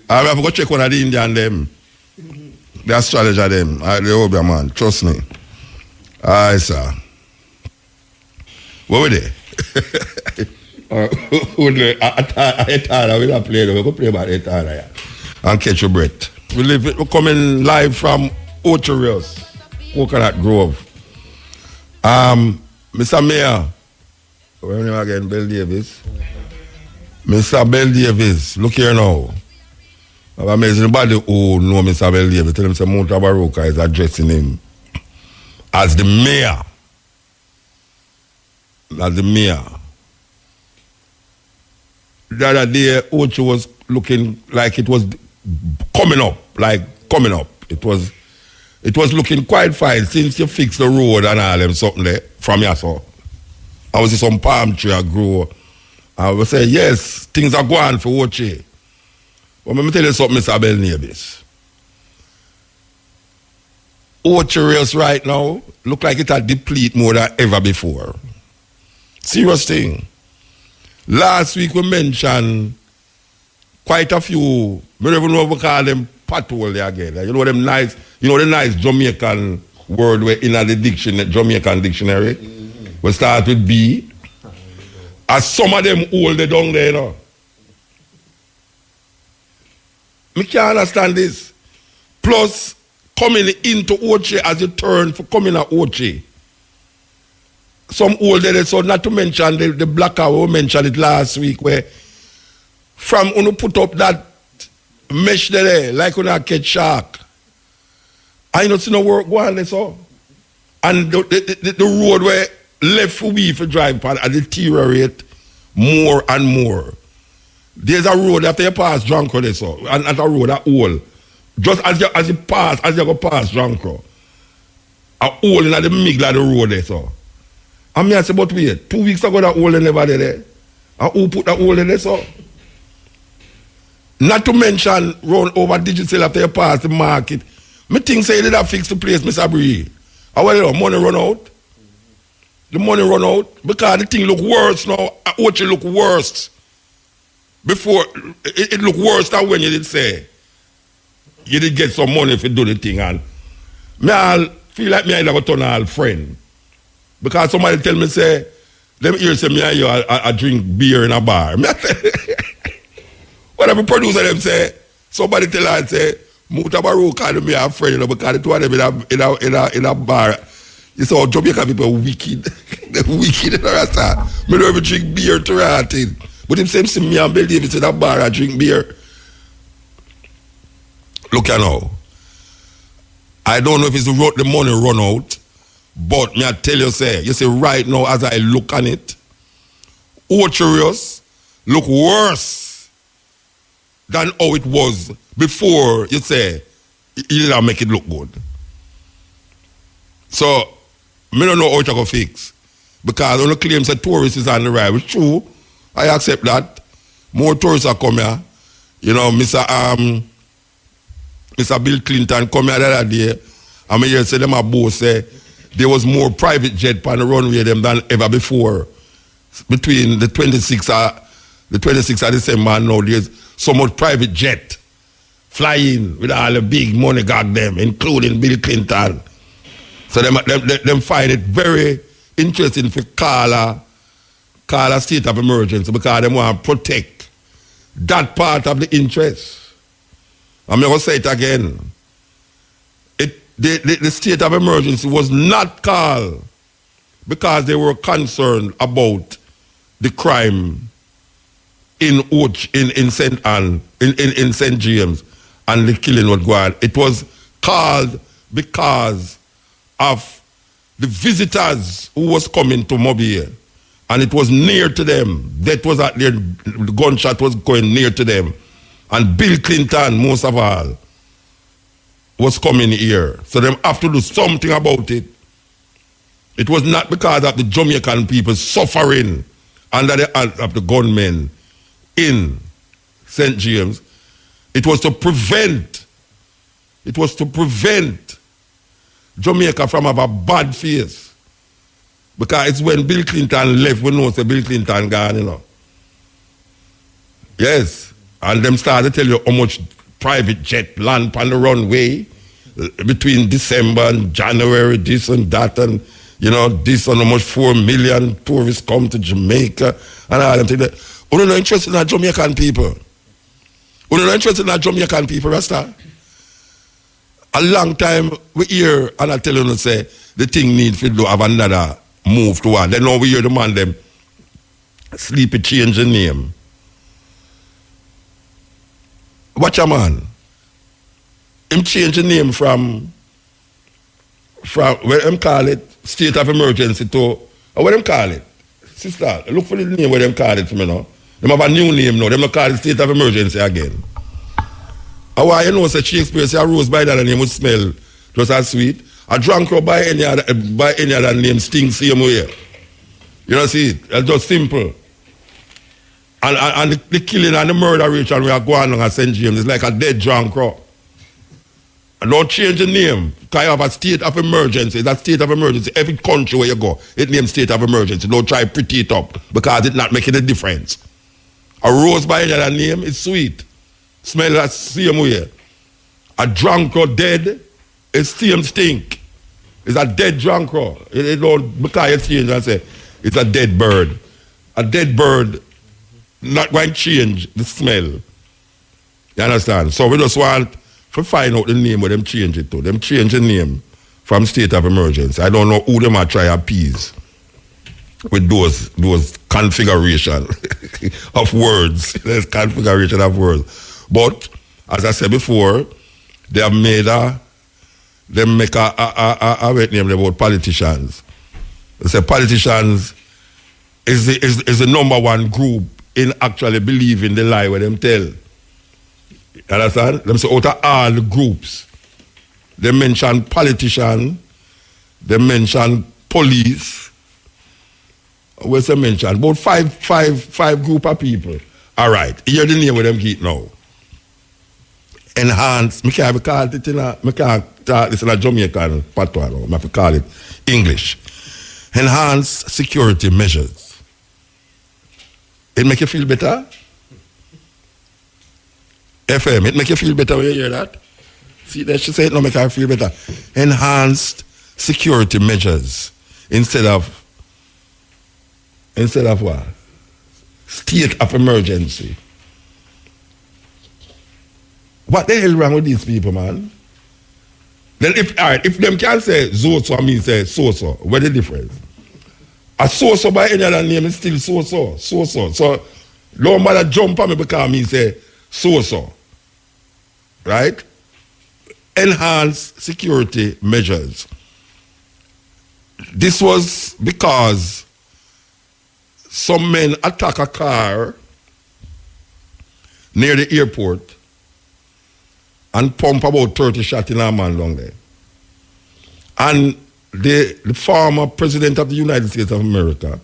I'm going to check one of the Indian them. The astrologer them. The Obia man. Trust me. Aye, sir. What were they? We'll play about it and catch your breath. We're coming live from Ocherios, Coconut Grove. Mr. Mayor, what's your name again? Bell Davis. Mr. Bell Davis, look here now. I'm amazing anybody who know Mr. Bell Davis. Tell him Mount Baroka is addressing him as the mayor. As the mayor. The other day, Ocho was looking like it was coming up. It was looking quite fine since you fixed the road and all them something there from your so. I was see some palm tree grow. I would say, yes, things are going for Ocho. But let me tell you something, Mr. Bell Davis. Ocho race right now look like it had deplete more than ever before. Serious thing. Last week we mentioned quite a few, I don't even know if we call them pathole there again. You know the nice Jamaican word where in the dictionary, Jamaican dictionary, we start with B. As some of them hold it down there, I can't understand this. Plus, coming into Oche as you turn for coming at Oche. Some older, so not to mention the black hour, we mentioned it last week, where from when you put up that mesh there, like when I catch shark, I don't see no work go on there, so. And the road where left for we for drive pan and deteriorate more and more. There's a road after you pass Drunko there, so, and at a road that hole. Just as you go past Drunko, a hole in the middle of the road there, so. And me I say, but wait, 2 weeks ago that hole never there. And who put that hole in there, so? Not to mention run over digital after you pass the market. Me think say they did fix the place, Mr. Bree. How well money run out? The money run out because the thing look worse now. What you look worse. Before it look worse than when you did say you did get some money if you do the thing, and me all feel like me I never turn all friend. Because somebody tell me say, them hear say me and you I drink beer in a bar. Me I say, whatever producer them say, somebody tell her say, Muta Baroka and me a friend, because the two of them in a bar. You saw Jamaican people wicked. They're wicked in the rest. Me don't even drink beer to that thing. But him say me and Bill Davis in a bar and drink beer. Look here now. I don't know if it's the money run out, but me I tell you say right now as I look on it, Ocherios look worse than how it was before you say you don't make it look good. So, me don't know how to go fix. Because on the claims that tourists is on the rise. It's true. I accept that. More tourists are coming here. You know, Mr. Bill Clinton come here the other day. I mean, you say them a both say there was more private jet on the runway them than ever before. Between the 26th of December and now, there's so much private jet flying with all the big money gag them, including Bill Clinton. So them find it very interesting for call a state of emergency because they want to protect that part of the interest. I'm going to say it again. The state of emergency was not called because they were concerned about the crime in St. Anne, in St. James, and the killing was going on. It was called because of the visitors who was coming to Mobile, and it was near to them. That was at the gunshot was going near to them, and Bill Clinton, most of all, was coming here. So they have to do something about it. It was not because of the Jamaican people suffering under the hands of the gunmen in St. James. It was to prevent Jamaica from have a bad face. Because it's when Bill Clinton left, we know Bill Clinton gone, you know. Yes. And them started to tell you how much private jet land on the runway between December and January, this and that, and you know, this and how much 4 million tourists come to Jamaica and all them things. We're not interested in Jamaican people. We're not interested in Jamaican people, Rasta. A long time we hear and I tell you say the thing need to do have another move to one. Then now we hear the man them sleepy change the name. Watch a man. Him change the name from where them call it state of emergency to what them call it? Sister, look for the name where them call it for me now. Them have a new name now. Them not call it state of emergency again. And why you know say Shakespeare say a rose by that name would smell just as sweet. A drunk crow by any other name stinks same way. You know see it? It's just simple. And the killing and the murder rate and we are going on at St. James is like a dead drunk crow. And don't change the name. Because you have a state of emergency. That state of emergency, every country where you go, it names state of emergency. Don't try to pretty it up because it's not making a difference. A rose by any other name is sweet. Smell that same way. A drunk crow dead, it's same stink. It's a dead drunk crow. It don't, because you change and say, it's a dead bird. A dead bird not going to change the smell. You understand? So we just want to find out the name where them change it to. Them change the name from state of emergency. I don't know who them are trying to appease with those configuration of words. There's configuration of words. But as I said before, they have made they make a name about politicians. They say politicians is the number one group in actually believing the lie where them tell. You understand? Them say out of all the groups, they mention politician, they mention police. What's they mention? About five group of people. All right, hear the name where them keep now. Enhance, I can't call it I can't talk this in a Jamaican patois now. I have to call it English. Enhance security measures. It make you feel better? FM, it make you feel better when you hear that? See, that she say it now make her feel better. Enhanced security measures instead of what? State of emergency. What the hell wrong with these people, man? Then if them can say so, I mean say so, what's the difference? A so by any other name is still so. So no matter jump on me because me say so. Right? Enhanced security measures. This was because some men attack a car near the airport and pump about 30 shots in a man down there. And the former president of the United States of America,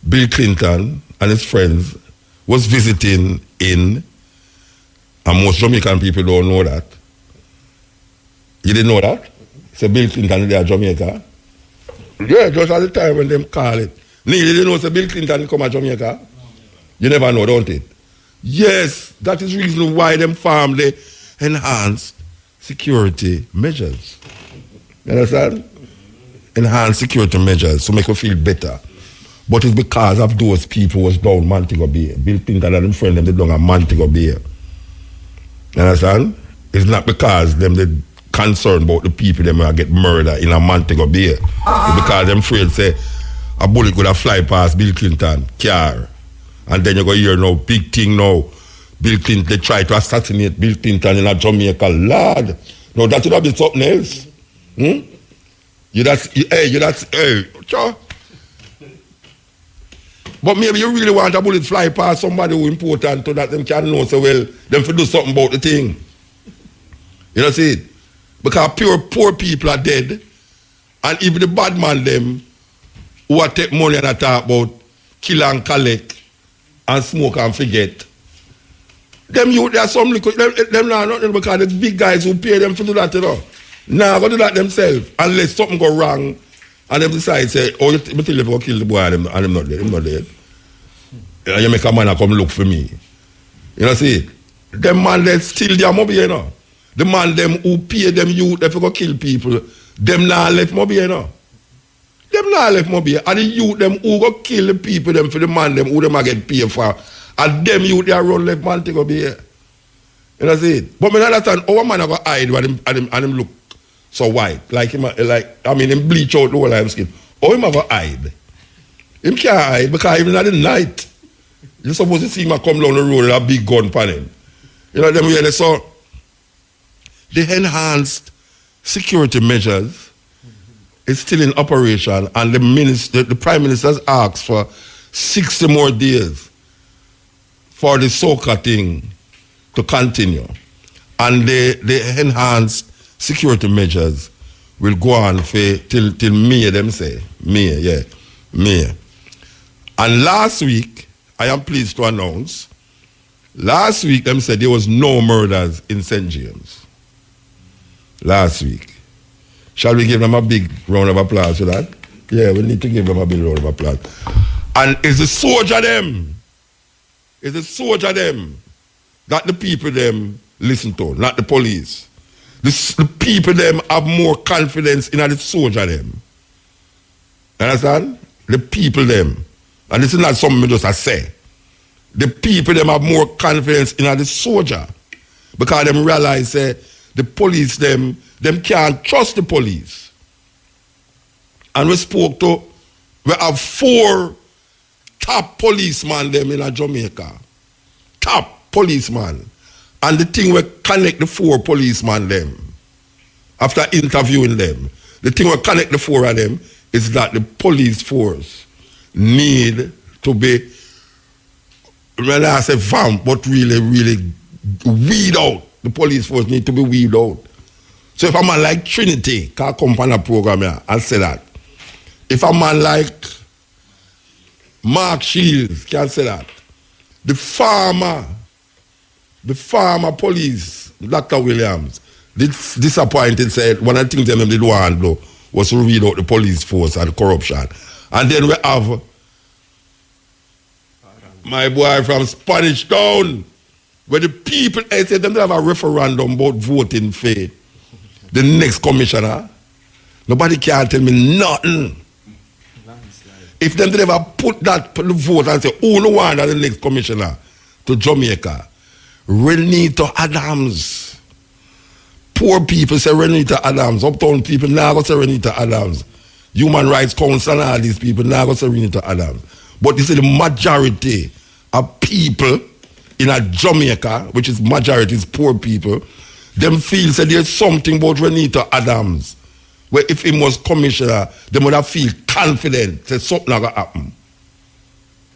Bill Clinton, and his friends was visiting in, and most Jamaican people don't know that. You didn't know that? So Bill Clinton there at Jamaica. Yeah, just at the time when them call it. Neil, you didn't know so Bill Clinton come to Jamaica? You never know, don't it? Yes, that is the reason why them farm the enhanced security measures. You understand? Enhanced security measures to make you feel better. But it's because of those people was down Montego Bay. Bill Clinton and them friend them they down at Montego Bay. You understand? It's not because them they concerned about the people them will get murdered in a Montego Bay. It's because them afraid say a bullet could have fly past Bill Clinton car. And then you go hear now, big thing now. Bill Clinton, they try to assassinate Bill Clinton in a Jamaica. Lord. No, that would have been something else. Sure. But maybe you really want a bullet fly past somebody who important so that them can know so well, them to do something about the thing. You know see it? Because poor people are dead, and even the bad man them who are take money and talk about kill and collect and smoke and forget. Them youth, there are some little, them not nothing because the big guys who pay them to do that, you know. Nah, go do that themselves unless something go wrong and them decide say, oh, you tell them go kill the boy and them not dead, him not dead. And you make a man come look for me. You know see? Them man they steal their money, you know. The man them who pay them youth they go kill people, them not left money, you know. Them not left money. And the youth them who go kill the people them for the man them who them a get paid for. And them youth they run left man to go be here. You know see it? But me understand our man go hide and him look so white. Like him him bleach out the whole of him skin. How him go hide? Him can't hide because even at the night you're supposed to see him come down the road with a big gun pan him. You know them really so the enhanced security measures is still in operation and the Prime Minister's asked for 60 more days for the soca thing to continue. And the enhanced security measures will go on for till May, them say. May. And last week, I am pleased to announce, last week them said there was no murders in St. James. Last week. Shall we give them a big round of applause for that? Yeah, we need to give them a big round of applause. And it's the soldier them. It's the soldier them that the people them listen to, not the police. The people them have more confidence in the soldier them. Understand? The people them. And this is not something just I say. The people them have more confidence in the soldier. Because them realize the police them can't trust the police. And we have 4 top policemen them in Jamaica. Top policemen. And the thing we connect the 4 policemen them, after interviewing them, the thing we connect the 4 of them is that the police force need to be, when I say vamp, but really weed out. The police force need to be weed out. So if a man like Trinity can come on a program here and say that. If a man like Mark Shields can say that. The farmer police, Dr. Williams, disappointed, said one of the things them did want to do was to weed out the police force and the corruption. And then we have my boy from Spanish Town, where the people, I said them have a referendum about voting for the next commissioner. Nobody can tell me nothing. If them ever put that the vote and say, who no one as the next commissioner to Jamaica, Renita Adams. Poor people say Renita Adams. Uptown people now go say Renita Adams. Human Rights Council and all these people now go say Renita Adams. But this is the majority of people in a Jamaica, which is majority is poor people, them feel that there's something about Renita Adams where if he was commissioner, they would have feel confident that something not going to happen.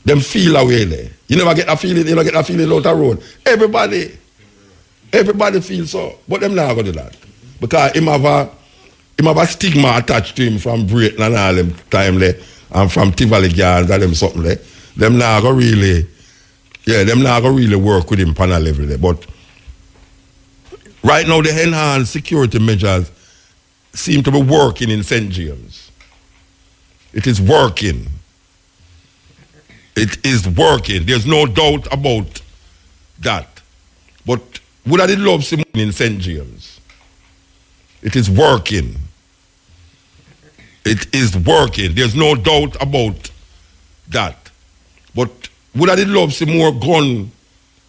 them feel away there. You never get a feeling, you never get a feeling out the road. Everybody feels so. But them not going to do that. Because him have a stigma attached to him from Britain and all them time there, and from Tivoli Gardens and them something there. Them not going to really work with him on a level there. But right now the enhanced security measures seem to be working in St. James. It is working. It is working. There's no doubt about that. But would I did love Simone in St. James? It is working. It is working. There's no doubt about that. But would I did love some more gun?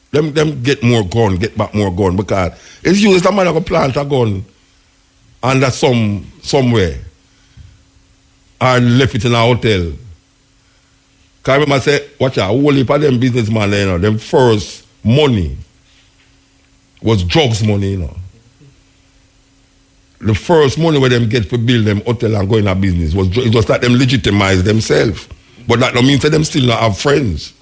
Them get more gun, get back more gun, because it's used a man who plant a gun under somewhere or left it in a hotel. Because I remember say, watch out, whole heap of them businessmen, you know, them first money was drugs money, you know. The first money where them get to build them hotel and go in a business was it was that them legitimize themselves. But that don't mean that them still not have friends.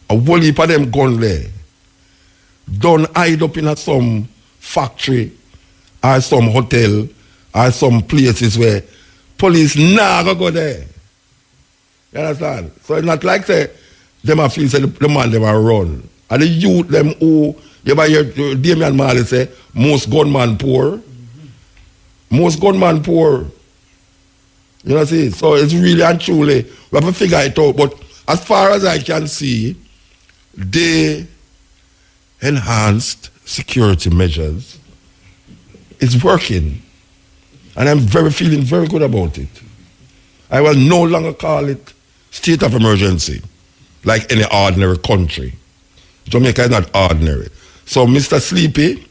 A whole heap of them gone there. Don't hide up in some factory or some hotel or some places where police never go there. You understand? So it's not like say them a feel say the man them a run. And the youth them who you ever hear Damian Marley say most gunman poor. Most gunman poor. You know see? So it's really and truly we have to figure it out. But as far as I can see, the enhanced security measures is working. And I'm feeling very good about it. I will no longer call it state of emergency like any ordinary country. Jamaica is not ordinary. So Mr. Sleepy,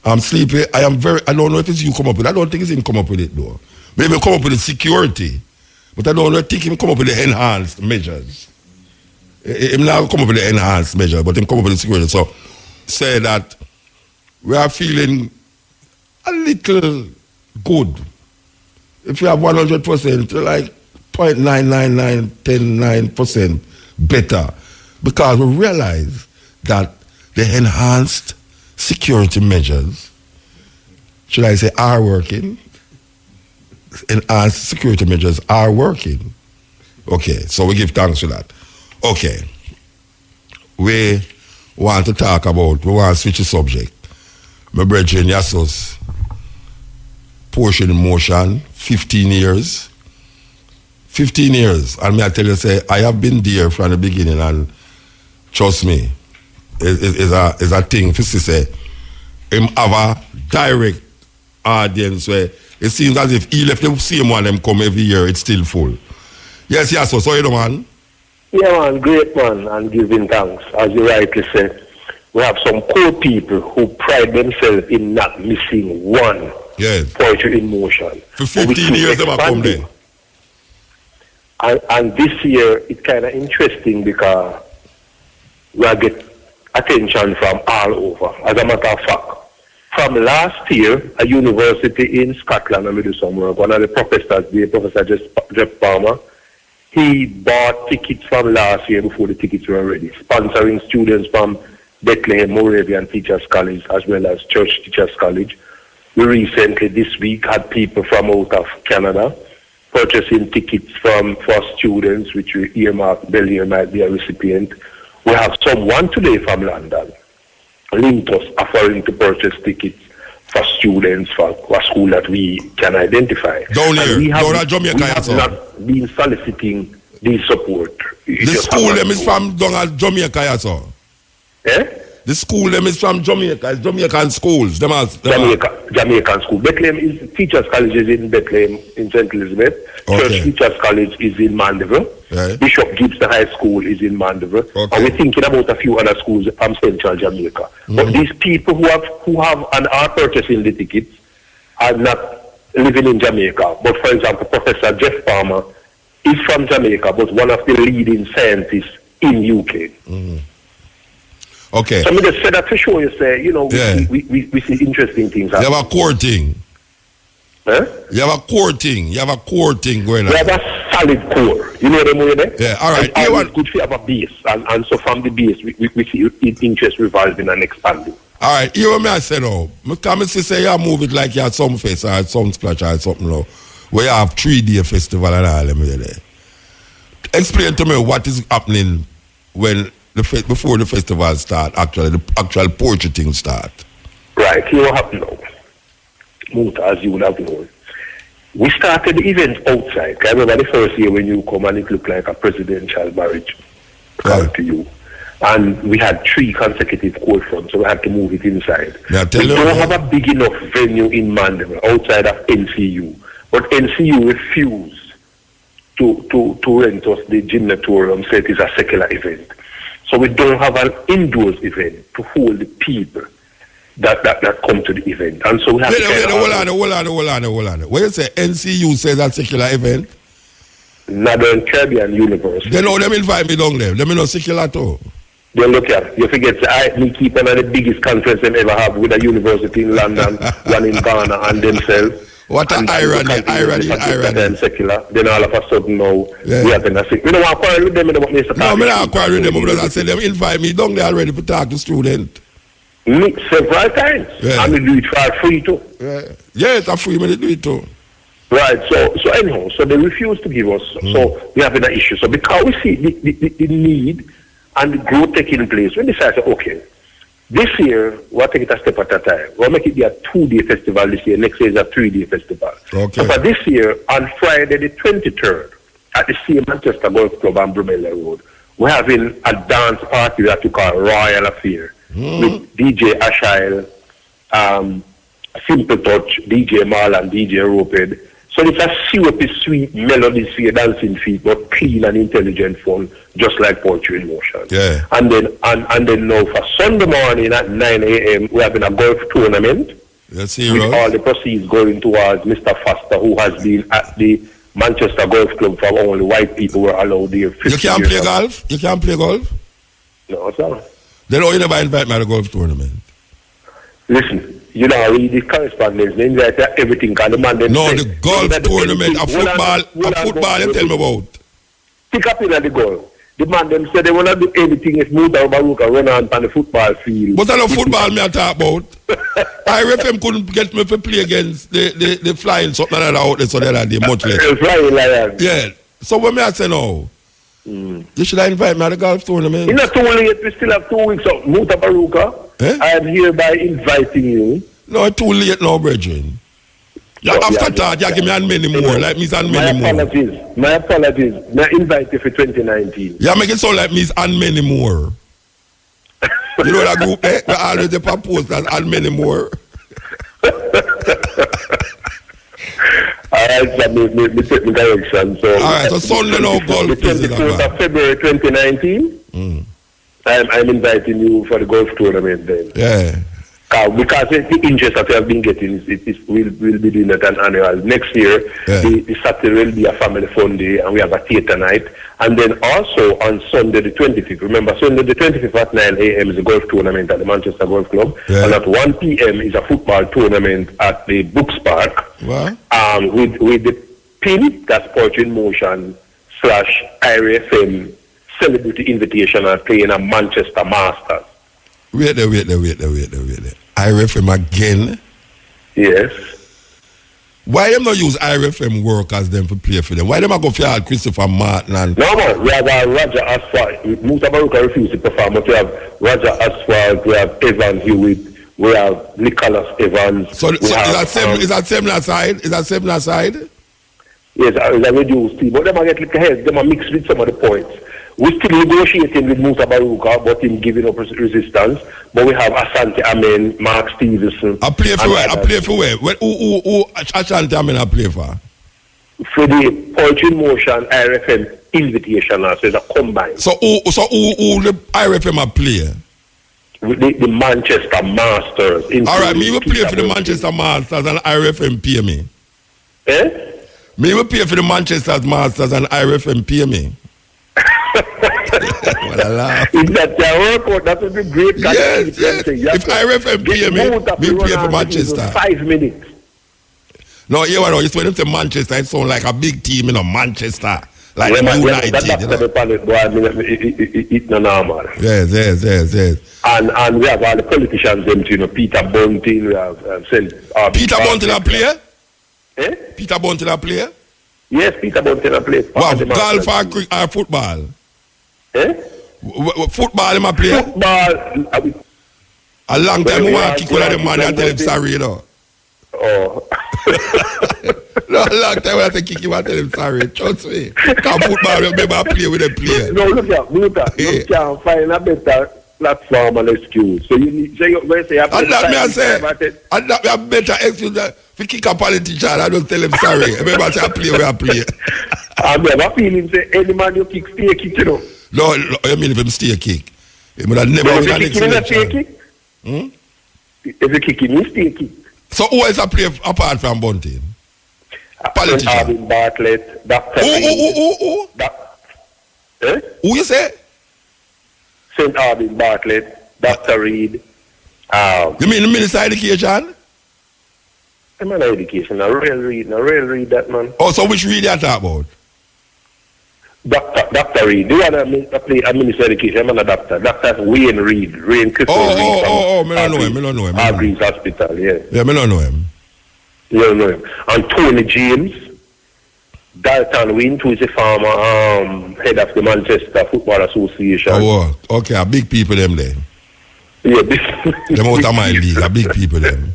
I'm Sleepy, I don't know if it's you come up with it. I don't think it's him come up with it though. Maybe come up with the security, but I don't think him come up with the enhanced measures. Him now come up with the enhanced measure, but him come up with the security. So say that we are feeling a little good. If you have 100%, like 0.99910% better, because we realize that the enhanced security measures, should I say, are working. Enhanced security measures are working. Okay, so we give thanks for that. Okay, we want to switch the subject. My brethren, Yassos, portion in motion, 15 years. 15 years. And me I tell you, say, I have been there from the beginning, and trust me, is a thing. First to say, him have a direct audience where it seems as if he left the same one them come every year, it's still full. Yes, Yassos, so you know, man? Yeah, man, great man, and giving thanks. As you rightly said, we have some core people who pride themselves in not missing one poetry in motion. For 15 years, they have come there. And this year, it's kind of interesting because we get attention from all over. As a matter of fact, from last year, a university in Scotland, I'm going to do some work, one of the professors, Professor Jeff Palmer, he bought tickets from last year before the tickets were ready, sponsoring students from Bethlehem Moravian Teachers College as well as Church Teachers College. We recently, this week, had people from out of Canada purchasing tickets for students, which we earmarked, Bellier might be a recipient. We have someone today from London linked us offering to purchase tickets for students for a school that we can identify. Down here, down at Jamaica. We have not been soliciting this support. The school them is from down at Jamaica, sir. Eh? The school them is from Jamaica. It's Jamaican schools. Jamaican school. Bethlehem is Teachers College is in Bethlehem in St. Elizabeth. Okay. Church Teachers College is in Mandeville. Yeah. Bishop Gibson High School is in Mandeville. Okay. And we're thinking about a few other schools from Central Jamaica. Mm-hmm. But these people who have and are purchasing the tickets are not living in Jamaica. But for example, Professor Jeff Palmer is from Jamaica, but one of the leading scientists in UK. Mm-hmm. Okay. So I just said that to show you, say, you know, we see interesting things happening. You have a core thing. Huh? You have a core thing. You have a core thing going on. We have a solid core. You know them way there? Yeah, all right. And it's good to have a base. And so from the base, we see interest revolving and expanding. All right, here what me I say now. Me come and say you move it like you had some fest or some splash or something now. Where you have 3-day festival and all them there. Explain to me what is happening when before the festival start, actually the actual poetry thing start. Right, here what happened now. Muta, as you would have known. We started the event outside. I remember the first year when you come and it looked like a presidential marriage coming to you. And we had 3 consecutive cold fronts, so we had to move it inside. Yeah, we don't have a big enough venue in Mandeville outside of NCU. But NCU refused to rent us the gymnatorium, so it is a secular event. So we don't have an indoors event to hold the people that come to the event. And so we have hold on. When you say NCU says that secular event? Northern Caribbean University. They know them invite me down there. Let me know secular too. They look at, you forget, me keep one of the biggest conference they ever have with a university in London, one in Ghana, and themselves. What an irony. And secular. Then all of a sudden now, we have been a sick. We don't want to quarrel with them. No, I don't quarrel with them, because I said them invite me down there already to talk to students. Me several times. Yeah. And we do it for free too. Yeah, it's a free me to do it too. Right, so anyhow, so they refuse to give us, so we have an issue. So because we see the need and the growth taking place, we decided, okay, this year, we'll take it a step at a time. We'll make it be a 2-day festival this year, next year is a 3-day festival. Okay. So for this year, on Friday the 23rd, at the same Manchester Golf Club on Brumella Road, we're having a dance party that we call Royal Affair, with DJ Ashile, Simple Touch, DJ Mal and DJ Roped. So it's a syrupy, sweet melodies for your dancing feet, but clean and intelligent fun, just like Poetry in Motion. Yeah. And then now for Sunday morning at 9 a.m., we're having a golf tournament. With all the proceeds going towards Mr. Foster, who has been at the Manchester Golf Club for only white people were allowed there. You can't play golf? You can't play golf? No, sir. Then you never invite me to the golf tournament? Listen. You know, read the correspondence, they invite everything. And the man the golf tournament, a football, you tell me about. Pick up in the golf. The man them said they want to do anything if Muta Baruka run on the football field. But I know football me I talk about. IRFM couldn't get me to play against the flying something like that out there, so they're much less. The flying lions. Yeah. So when me I say no, you should invite me to the golf tournament. It's not too late, we still have 2 weeks of Muta Baruka. I am hereby inviting you. No, it's too late now, brethren. After that, you give me and many more, like me and many more. My apologies. I invite you for 2019. You make it sound like me and many more. You know that group, they always propose that and many more. All right, so me take the direction. So, all right, so Sunday now, golf. The 24th of February 2019. I'm inviting you for the golf tournament then. Yeah. Because the interest that we have been getting, we'll be doing it an annual. Next year, the Saturday will be a family fun day, and we have a theatre night. And then also on Sunday the 25th, remember, Sunday the 25th at 9 a.m. is a golf tournament at the Manchester Golf Club. Yeah. And at 1 p.m. is a football tournament at the Books Park. What? With the PIN, that's Poetry in Motion / IRFM Celebrity Invitation and playing a Manchester Masters. Wait there. IRFM again? Yes. Why them not use IRFM workers them to play for them? Why them not go for Christopher Martin and... No, man. We have Roger Asphalt. Muta Baruka refused to perform, but we have Roger Asphalt, we have Evan Hewitt, we have Nicholas Evans. So is that similar side? Is that similar side? Yes, it's a reduced team. But them are get ahead. Them are mixed with some of the points. We're still negotiating with Muta Baruka, but him giving up resistance. But we have Asante Amen, Mark Stevenson. I play for where? Who Asante Amen I play for? For the Poetry in Motion IRFM Invitation, so it's a combine. So who the IRFM I play? The Manchester Masters. All right, me will play for the Manchester Masters and IRFM pay me. Me will pay for the Manchester Masters and IRFM pay me. What a laugh. If that's your workout, that would be great. Yes. If IRFM pay me pay for Manchester. 5 minutes. No, it's when it's Manchester, it sounds like a big team in Manchester. Like them United, That you know. panel, boy, it's not normal. Yes. And we have all the politicians, them, you know, Peter Bunting, we have Peter Bunting a player? Eh? Peter Bunting a player? Yes, Peter Bunting a player. Wow, golf or football? Eh? Football him a player? Football. A long time we want to kick one of them man and tell him sorry, you know. Oh. No, a long time we have to kick him and tell him sorry. Trust me. Because football, you never play with a player. No, look here. You can't find a better platform and excuse. So you need, and that me I say, and that me a better excuse that if you kick a politician, I don't tell him sorry. Remember say I play where I play. I'm never feeling say any man you kick, stay kick, you know. No, I mean if him stay kick. He would have never win an election. If you kick him, you stay kick. So who else a play apart from Bunting? Politician. Arvin Bartlett, Dr. Who? Who you say? St. Arvin Bartlett, Dr. Reed. You mean the Minister of Education? I'm an education, a real read that man. Oh, so which Reed you talk about? Dr. Reed. Do you want to play a Minister of Education? I'm a doctor. Dr. Wayne Reed. Christopher Reed. Me don't know him. Hargreaves Hospital, yeah. Yeah, me don't know him. You don't know him. And Tony James, Dalton Wint, who is a former head of the Manchester Football Association. Oh, okay, a big people them there. Yeah, them out of my league, a big people them.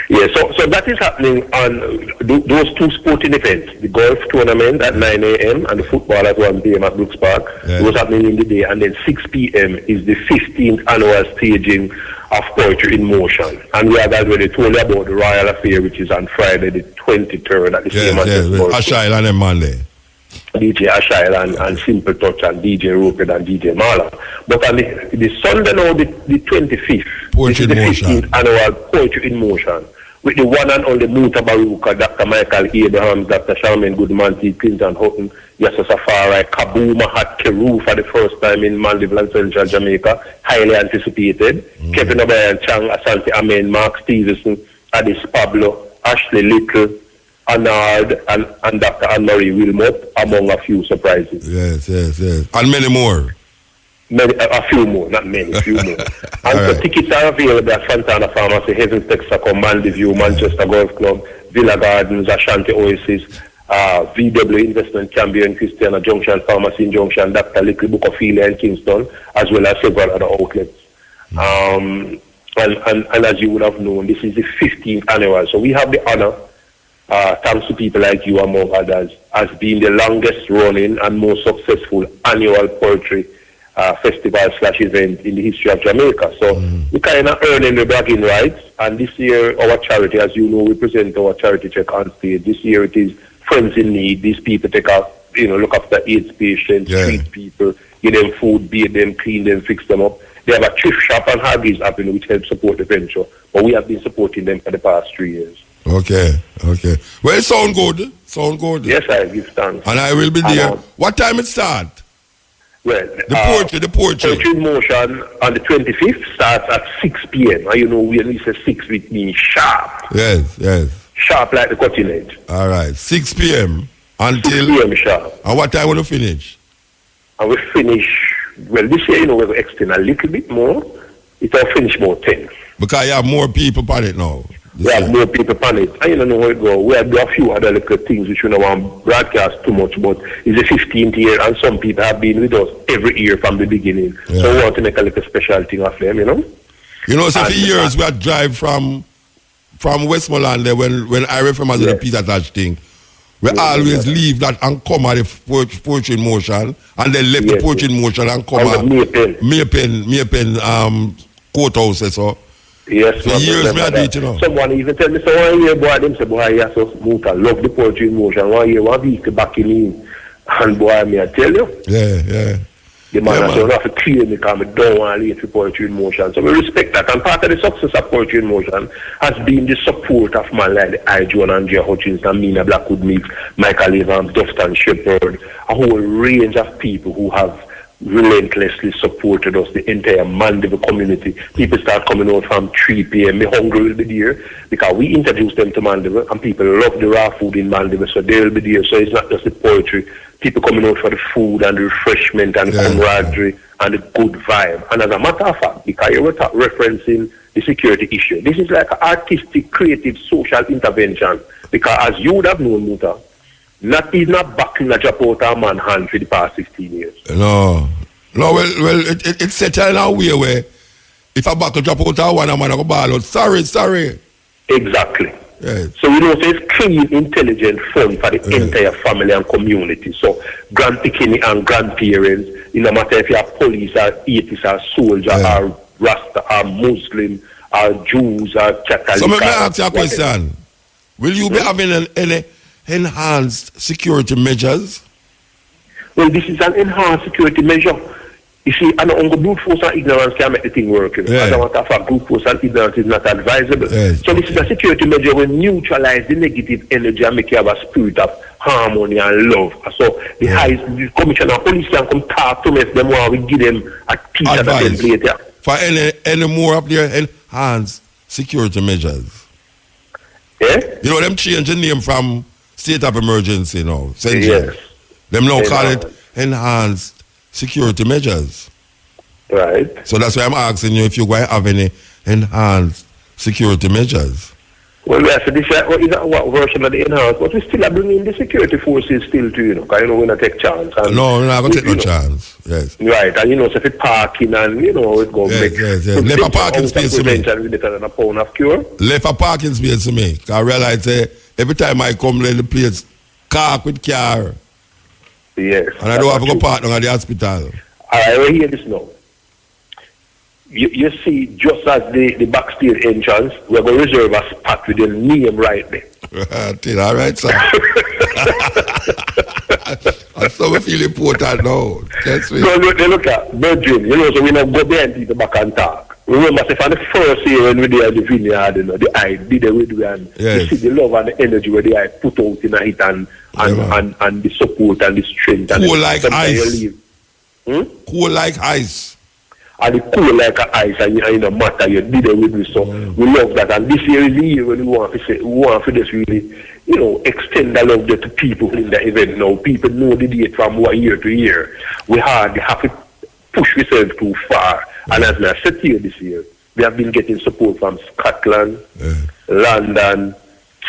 Yeah, so that is happening on those two sporting events, the golf tournament at 9 a.m. and the football at 1 p.m. at Brooks Park. Yeah. Those happening in the day, and then 6 p.m. is the 15th annual staging of Poetry in Motion. And we have already told you about the Royal Affair, which is on Friday the 23rd at the same Ash Island and Monday. DJ Ash Island and Simple Touch and DJ Rocket and DJ Mala. But on the Sunday now, the 25th, Poetry in Motion. 15th annual Poetry in Motion, with the one and only Muta Baruka, Dr. Michael Abrahams, Dr. Charmaine Goodman, T. Clinton Houghton, Yasser Safari, Kaboom Mahat Keru for the first time in Mandeville and Central Jamaica, highly anticipated. Kevin O'Brien, Chang, Asante Amen, Mark Stevenson, Addis Pablo, Ashley Little, Anard, and Dr. Anne-Marie Wilmot, among a few surprises. Yes. And many more. A few more, not many, a few more. And so tickets are available at Santana Pharmacy, Heavens Texaco, Mandeville, Manchester Golf Club, Villa Gardens, Ashanti Oasis, VW Investment Champion, Christiana Junction Pharmacy in Junction, Dr. Little Book of Healy in Kingston, as well as several other outlets. And as you would have known, this is the 15th annual. So we have the honor, thanks to people like you among others, as being the longest running and most successful annual poetry festival/event in the history of Jamaica. So we kind of earning the bragging rights. And this year, our charity, as you know, we present our charity check on stage. This year it is Friends in Need. These people take out, look after AIDS patients, treat people, give them food, bathe them, clean them, fix them up. They have a thrift shop and Hargreaves Avenue which helps support the venture. But we have been supporting them for the past 3 years. Okay. Well, it sound good. Yes, I give thanks. And I will be there. What time it start? Well, the poetry. Poetry in Motion on the 25th starts at 6 p.m. And when we say 6, it means sharp. Yes. Sharp like the cutting edge. All right, 6 p.m. until 6 p.m. sharp. And what time will you finish? And we finish, well, this year, we're going to extend a little bit more. It will finish more 10. Because you have more people on it now. We have more people on it. I don't know how it goes. We have a few other little things which we don't want to broadcast too much, but it's the 15th year, and some people have been with us every year from the beginning. Yeah. So we want to make a little special thing of them, So for years we had drive from Westmoreland there when I remember the Peter Touch thing. We always leave that and come at the Poetry in Motion, and then left the Poetry in Motion and come at Maypen courthouse, so. Yes, for years, me I do it, Someone even tell me, so 1 year, boy, them say, boy, yes, so Muta, love the Poetry in Motion. 1 year, 1 week back in, and boy, me I tell you. Yeah. The man has have to clear me because I don't want to leave the Poetry in Motion. So we respect that. And part of the success of Poetry in Motion has been the support of man like the I. John Andrea Hutchins, and Mina Blackwood Mix, Michael Evans, Dustin Shepherd, a whole range of people who have relentlessly supported us, the entire Mandeville community. People start coming out from 3 p.m. Me hungry will be there because we introduced them to Mandeville and people love the raw food in Mandeville, so they will be there. So it's not just the poetry. People coming out for the food and the refreshment and camaraderie and the good vibe. And as a matter of fact, because you were referencing the security issue, this is like an artistic, creative, social intervention. Because as you would have known, Muta, he's not backing a drop out of man's hand for the past 15 years. No, well, it's set in a way where if I back a drop out of one, I'm going to go ball out. Sorry. Exactly. Yes. So, it's clean, intelligent fun for the entire family and community. So, grandpicking and grandparents, no matter if you're police or atheist or soldier or Rasta or Muslim or Jews or Catholic. So, let me ask you a question. Will you be having any enhanced security measures? Well, this is an enhanced security measure. You see, and on brute force and ignorance can make the thing work. As a matter of fact, brute force and ignorance is not advisable. So this is a security measure will neutralize the negative energy and make you have a spirit of harmony and love. So the commissioner of police can come talk to me if they want we give them a piece of the template. For any more up there enhanced security measures. Yeah? Them change the name from state of emergency now. Yes. Them now call it enhanced security measures. Right. So that's why I'm asking you if you're going to have any enhanced security measures. Well, yes, this is what version of the enhanced, but we still are bringing the security forces still to, because we're not take chance. And no, we're not going to take no chance. Yes. Right, and so if it's parking and, it go make... Yes. Left a parking space to me. A pound of cure. Left a parking space to me. Because I realize every time I come to the place, car with car. Yes. And I don't have to go park at the hospital. All right, we'll hear this now. You see, just as the backstage entrance, we're going to reserve a spot with your name right there. All right, sir. So we feel important now. No, look at Virgin, so we don't go behind people back and talk. Remember, say, for the first year when we did the vineyard, the eye did the way we and you see the love and the energy where the eye put out in it and the support and the strength. Cool like ice. Cool like ice. And it cool like ice, and you know, matter, you did it with me, so we love that. And this year is the year when we want to just really, extend the love to people in the event now. People know the date from year to year. We hardly have to push ourselves too far. And as I said here this year, we have been getting support from Scotland, London,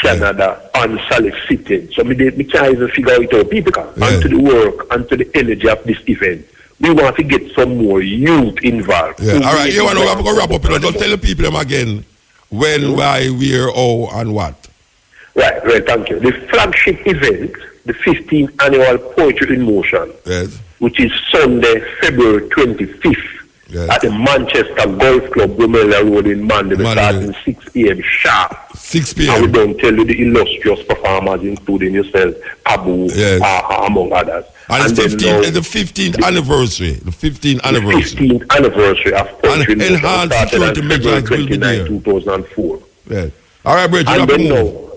Canada, unsolicited. So we can't even figure it out. People come onto the work, onto the energy of this event. We want to get some more youth involved. Yeah. All right, you want to wrap up. Just tell the people them again when, why, where, how, and what. Right, thank you. The flagship event, the 15th annual Poetry in Motion, which is Sunday, February 25th, at the Manchester Golf Club, Bromella Road in Mandeville, starting 6 p.m. sharp. 6 p.m. And we don't tell you the illustrious performers, including yourself, Abu, among others. And it's the 15th anniversary. The 15th anniversary. The 15th anniversary of Poetry in Motion. Enhanced security measures will be there. 2004. Yeah. All right, Bridget,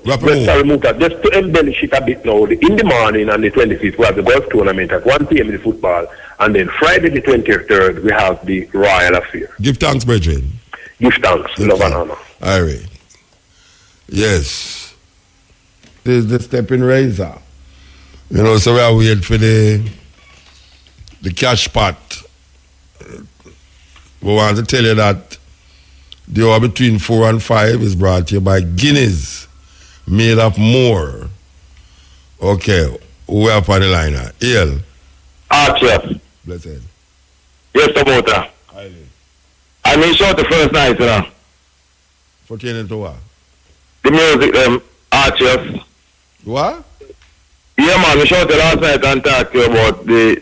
just to embellish it a bit now, in the morning on the 25th, we have the golf tournament at 1 p.m. in the football, and then Friday the 23rd, we have the Royal Affair. Give thanks, Bridget. Give thanks. Love and honor. All right. Yes. This is the Steppin Razor. So we are waiting for the cash pot. We want to tell you that the hour between 4 and 5 is brought to you by Guinness, made of more. Okay, we are on the line now. El. Archer. Blessed. Yes, Tamota. I made sure the first night, 14 into what? The music, Archers. What? Yeah, man, we shot the last night and talked to you about me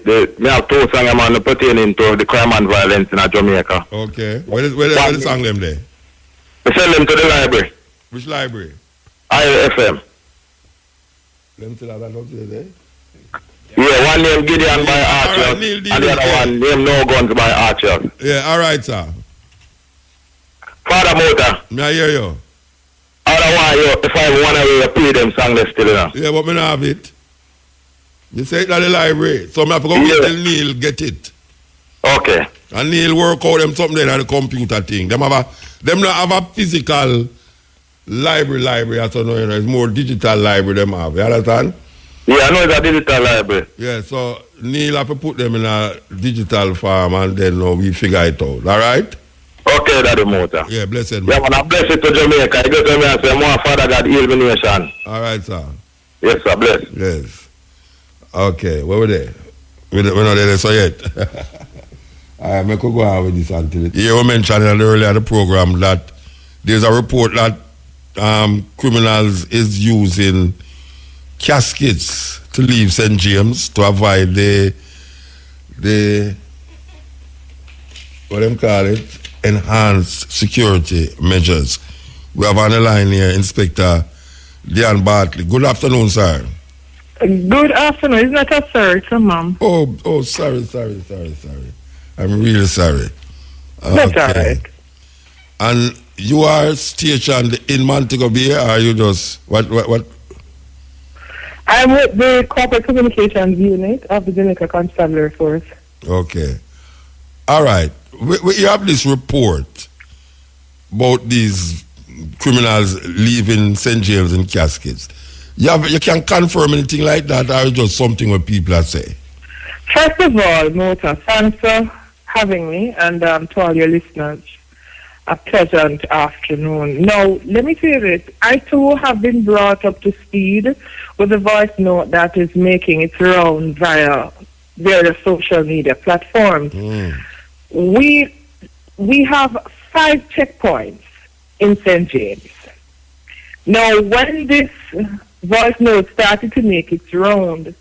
have two songs, man, pertaining to the crime and violence in Jamaica. Okay. Where the song them there? We send them to the library. Which library? IFM. Them still have that up there? Yeah, one name Gideon by Archer, and the other one name No Guns by Archer. Yeah, all right, sir. Father Motor. May I hear you? Otherwise, if I want to pay them song, they still enough. Yeah, but me not have it. You say it at the library, so I have to go wait till Neil get it. Okay. And Neil work out them something there at the computer thing. Them not have a physical library as you know, it's more digital library them have. You understand? Yeah, I know it's a digital library. Yeah, so Neil have to put them in a digital form and then we figure it out. All right? Okay, Daddy Motor. Yeah, blessed man. Yeah, man, I bless it to Jamaica. I go to me and say, more Father God, heal the nation. All right, sir. Yes, sir, bless. Yes. Okay, where were they? We're not there so yet. I could go on with this until it. You mentioned earlier in the program that there's a report that criminals is using caskets to leave St. James to avoid the what them call it, enhanced security measures. We have on the line here Inspector Diane Bartley. Good afternoon, sir. Good afternoon. It's not a sir, it's a ma'am. Oh, sorry. I'm really sorry. That's all right. And you are stationed in Montego Bay, or are you just what? I'm with the Corporate Communications Unit of the Jamaica Constabulary Force. Okay. All right. You have this report about these criminals leaving St. James in caskets. You can confirm anything like that, or just something what people are saying? First of all, Mota, thanks for having me, and to all your listeners, a pleasant afternoon. Now, let me say this. I too have been brought up to speed with the voice note that is making its round via various social media platforms. We have 5 checkpoints in St. James. Now, when this voice note started to make its round,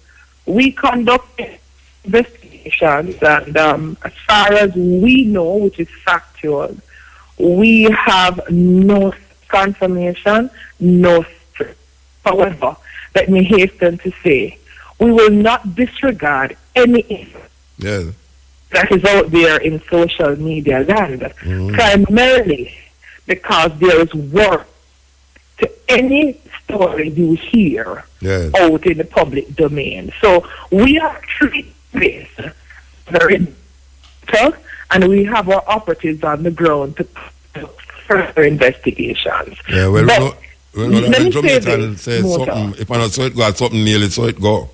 we conducted investigations, and as far as we know, which is factual, we have no confirmation, no. However, let me hasten to say, we will not disregard any that is out there in social media land, primarily because there is work to any story you hear out in the public domain. So we are treating this very tough, and we have our operatives on the ground to do further investigations. Yeah, well, let me say this, say something, if I not so it go, something nearly so it go.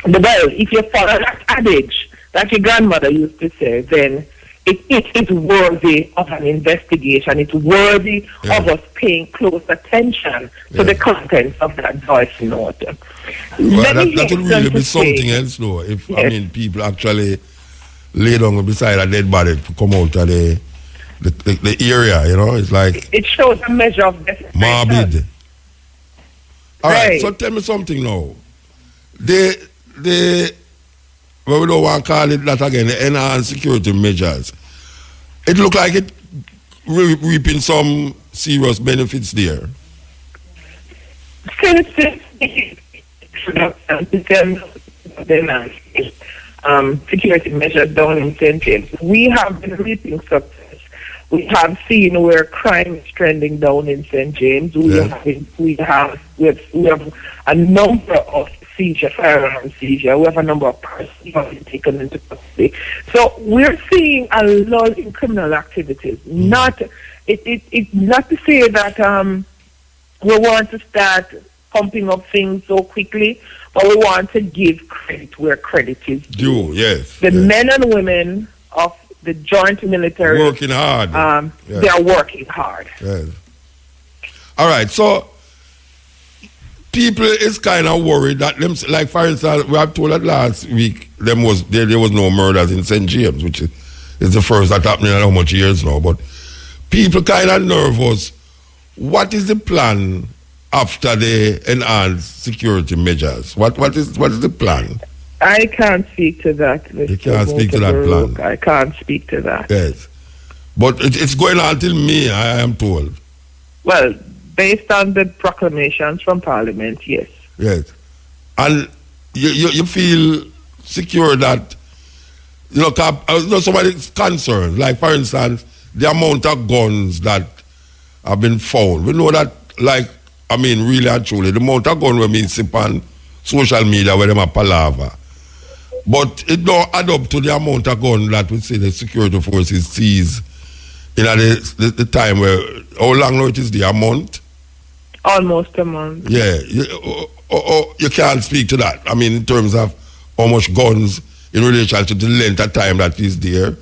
Well, if you follow that adage that your grandmother used to say, then it is worthy of an investigation. It's worthy of us paying close attention to the contents of that voice note. Well, that would really be something else, though. If I mean, people actually lay down beside a dead body to come out of the area, you know, it's like it shows a measure of desperation. Morbid. All right, so tell me something now. Well, we don't want to call it that again, the enhanced security measures. It look like it reaping some serious benefits there. Security measures down in St. James. We have been reaping success. We have seen where crime is trending down in St. James. We have a number of firearm seizure. We have a number of persons who have been taken into custody. So we're seeing a lot in criminal activities. Not it's not to say that we want to start pumping up things so quickly, but we want to give credit where credit is due. The men and women of the joint military working hard. They are working hard. All right, so people is kind of worried that them, like for instance, we have told that last week there was no murders in St. James, which is the first that happened in how much years now. But people kind of nervous. What is the plan after the enhanced security measures? What is the plan? I can't speak to that, Mr. You can't speak to that plan. I can't speak to that. Yes, but it's going on till May, I am told. Well, based on the proclamations from Parliament, yes. Yes. And you feel secure that, somebody's concerned. Like, for instance, the amount of guns that have been found. We know that, really and truly, the amount of guns we see on social media where them are palaver. But it don't add up to the amount of gun that we say the security forces seize in the time where, how long now it is there, a month? Almost a month. Yeah, you can't speak to that. I mean, in terms of how much guns in relation to the length of time that is there.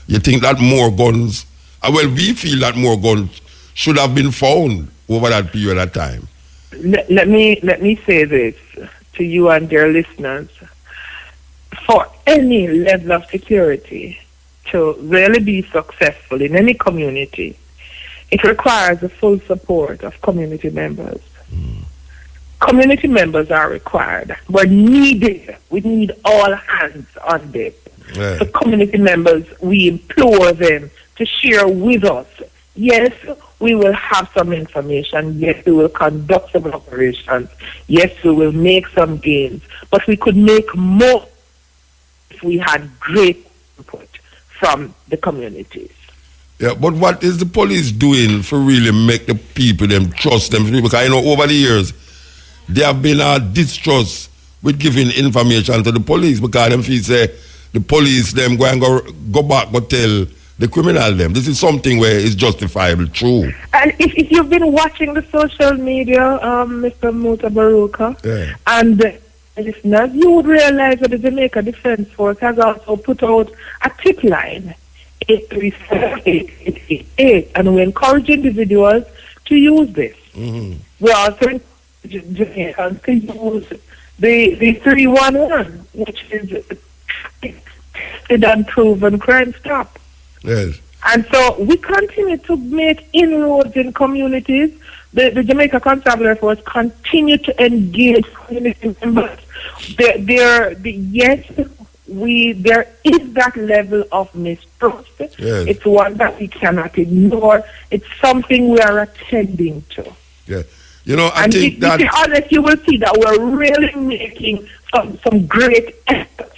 You think that more guns, well, we feel that more guns should have been found over that period of time. Let me say this to you and dear listeners. For any level of security to really be successful in any community, it requires the full support of community members. Community members are required. We're needed. We need all hands on deck. Yeah. The community members, we implore them to share with us. Yes, we will have some information. Yes, we will conduct some operations. Yes, we will make some gains. But we could make more if we had great input from the communities. Yeah, but what is the police doing for really make the people them trust them? Because I know over the years there have been a distrust with giving information to the police because them feel say the police them go and go back but tell the criminal them. This is something where it's justifiable, true. And if you've been watching the social media, Mr. Mutabaruka, yeah. and listeners, you would realize that the Jamaica Defence Force has also put out a tip line, 837-8888, and we encourage individuals to use this. Mm-hmm. We also encourage Jamaicans to use the 311, which is tested and proven Crime Stop. Yes. And so we continue to make inroads in communities. The Jamaica Constabulary Force continue to engage community members. There is that level of mistrust. Yes. It's one that we cannot ignore. It's something we are attending to. Yeah. You know, I and think to be honest, you will see that we're really making some great efforts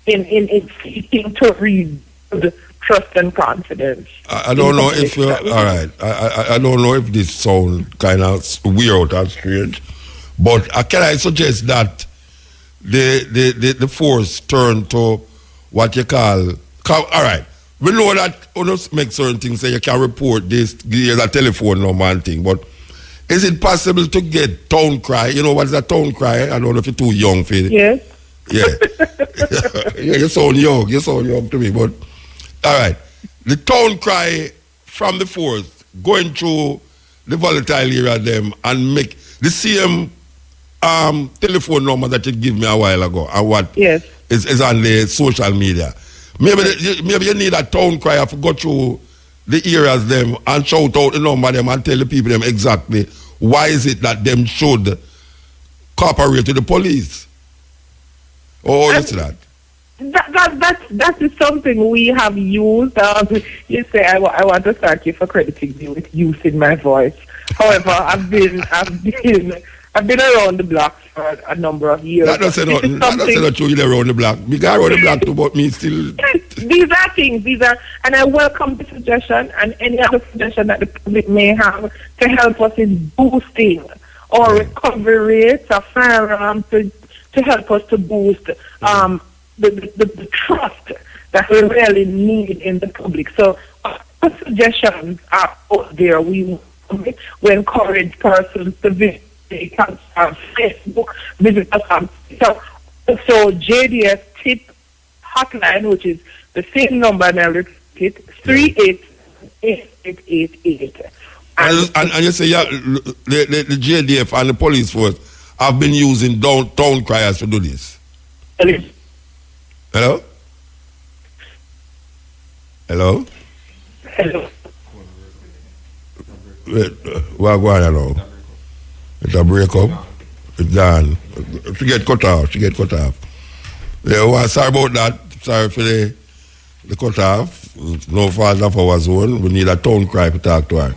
in seeking to rebuild trust and confidence. I don't know if you're all right. I don't know if this sounds kind of weird or strange, but can I suggest that the force turn to what you call all right. We know that you make certain things say you can report this. There's a telephone number and thing, but is it possible to get town cry? You know what's a town cry? I don't know if you're too young for it. Yes. Yeah. Yeah, you sound young. You sound young to me, but. All right. The town cry from the force going through the volatile area them and make the same telephone number that you give me a while ago and what yes. is on the social media. Maybe you need a town cry to go through the areas them and shout out the number them and tell the people them exactly why is it that them should cooperate with the police. Or is that? That is something we have used. You say I want to thank you for crediting me with youth in my voice. However, I've been around the block for a number of years. That doesn't nothing. That doesn't not you around the block. Me go around the block too, but me still. These are things. And I welcome the suggestion and any other suggestion that the public may have to help us in boosting our recovery rates of firearms to help us to boost the trust that we really need in the public. So our suggestions are out there. We encourage persons to visit us on Facebook, visit us on Twitter. So JDF tip hotline, which is the same number, and I'll repeat it, 388888. And you say the JDF and the police force have been using town criers to do this. Hello? Hello? Hello. What going on now? It's a break up. It's gone. She get cut off. Yeah, well, sorry about that. Sorry for the cut off. No fault of our zone. We need a town cry to talk to her.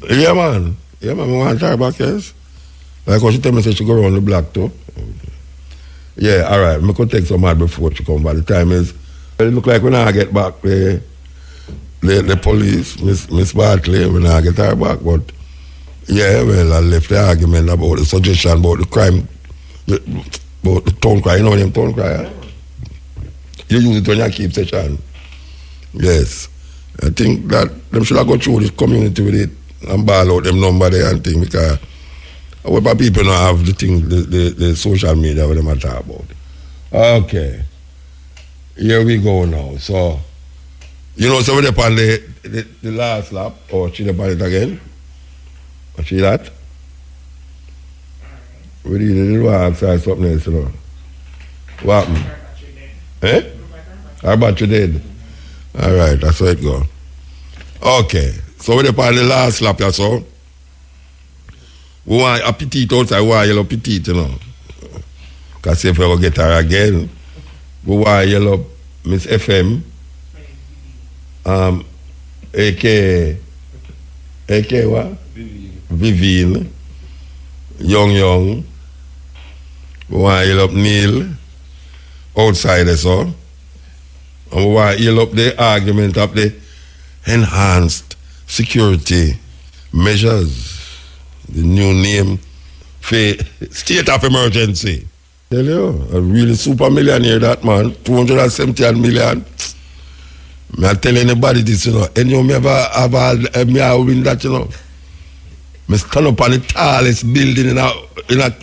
Yeah, man. We want her back, yes? Like what she tell me, she go around the block too. Yeah, all right. I could take some ad before she come. By the time is, it look like when I get back, the police, Miss Bartley, when I get her back. But yeah, well, I left the argument about the suggestion about the crime, about the town cry. You know them town cry? You use it when you keep session. Yes. I think that them should have go through this community with it and ball out them number there and thing, because what people don't have the thing, the social media what them are talk about. Okay. Here we go now. So you know, so we're upon the last lap, or she upon it again. Or see that? We didn't ask her something else, you know. What happened? Eh? Our battery dead. All right, that's how it go. Okay, so we're upon the last lap, that's all. We want a petite outside, we want a yellow petite, you know. Because if we go get her again, we want a yellow Miss FM, AK what? Vivian, Young. We want to heal up Neil, outside so. And we want to heal up the argument of the enhanced security measures, the new name for state of emergency. Tell you, a really super millionaire that man, 270 million. I tell anybody this, you know, and you ever have me win that, you know. I stand up on the tallest building in a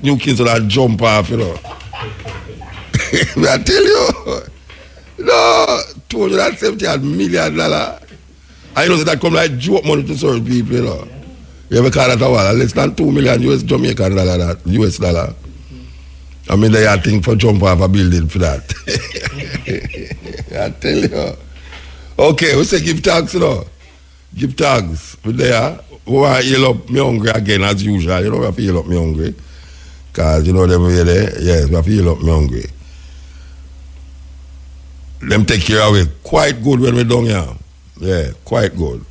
New Kids that jump off, you know. I tell you, no, $270 million. I know that come like joke money to certain people, you know. You ever call that a while? Less than $2 million US Jamaican dollar, that US dollar. I mean, they are thing for jump off a building for that. I tell you. Okay, we say give thanks, you know. Give thanks. We there. We want to heal up me hungry again as usual. You know, we have to heal up me hungry. Because, you know, them way there. Yes, we have to heal up me hungry. Them take care of it quite good when we down here. Yeah, quite good.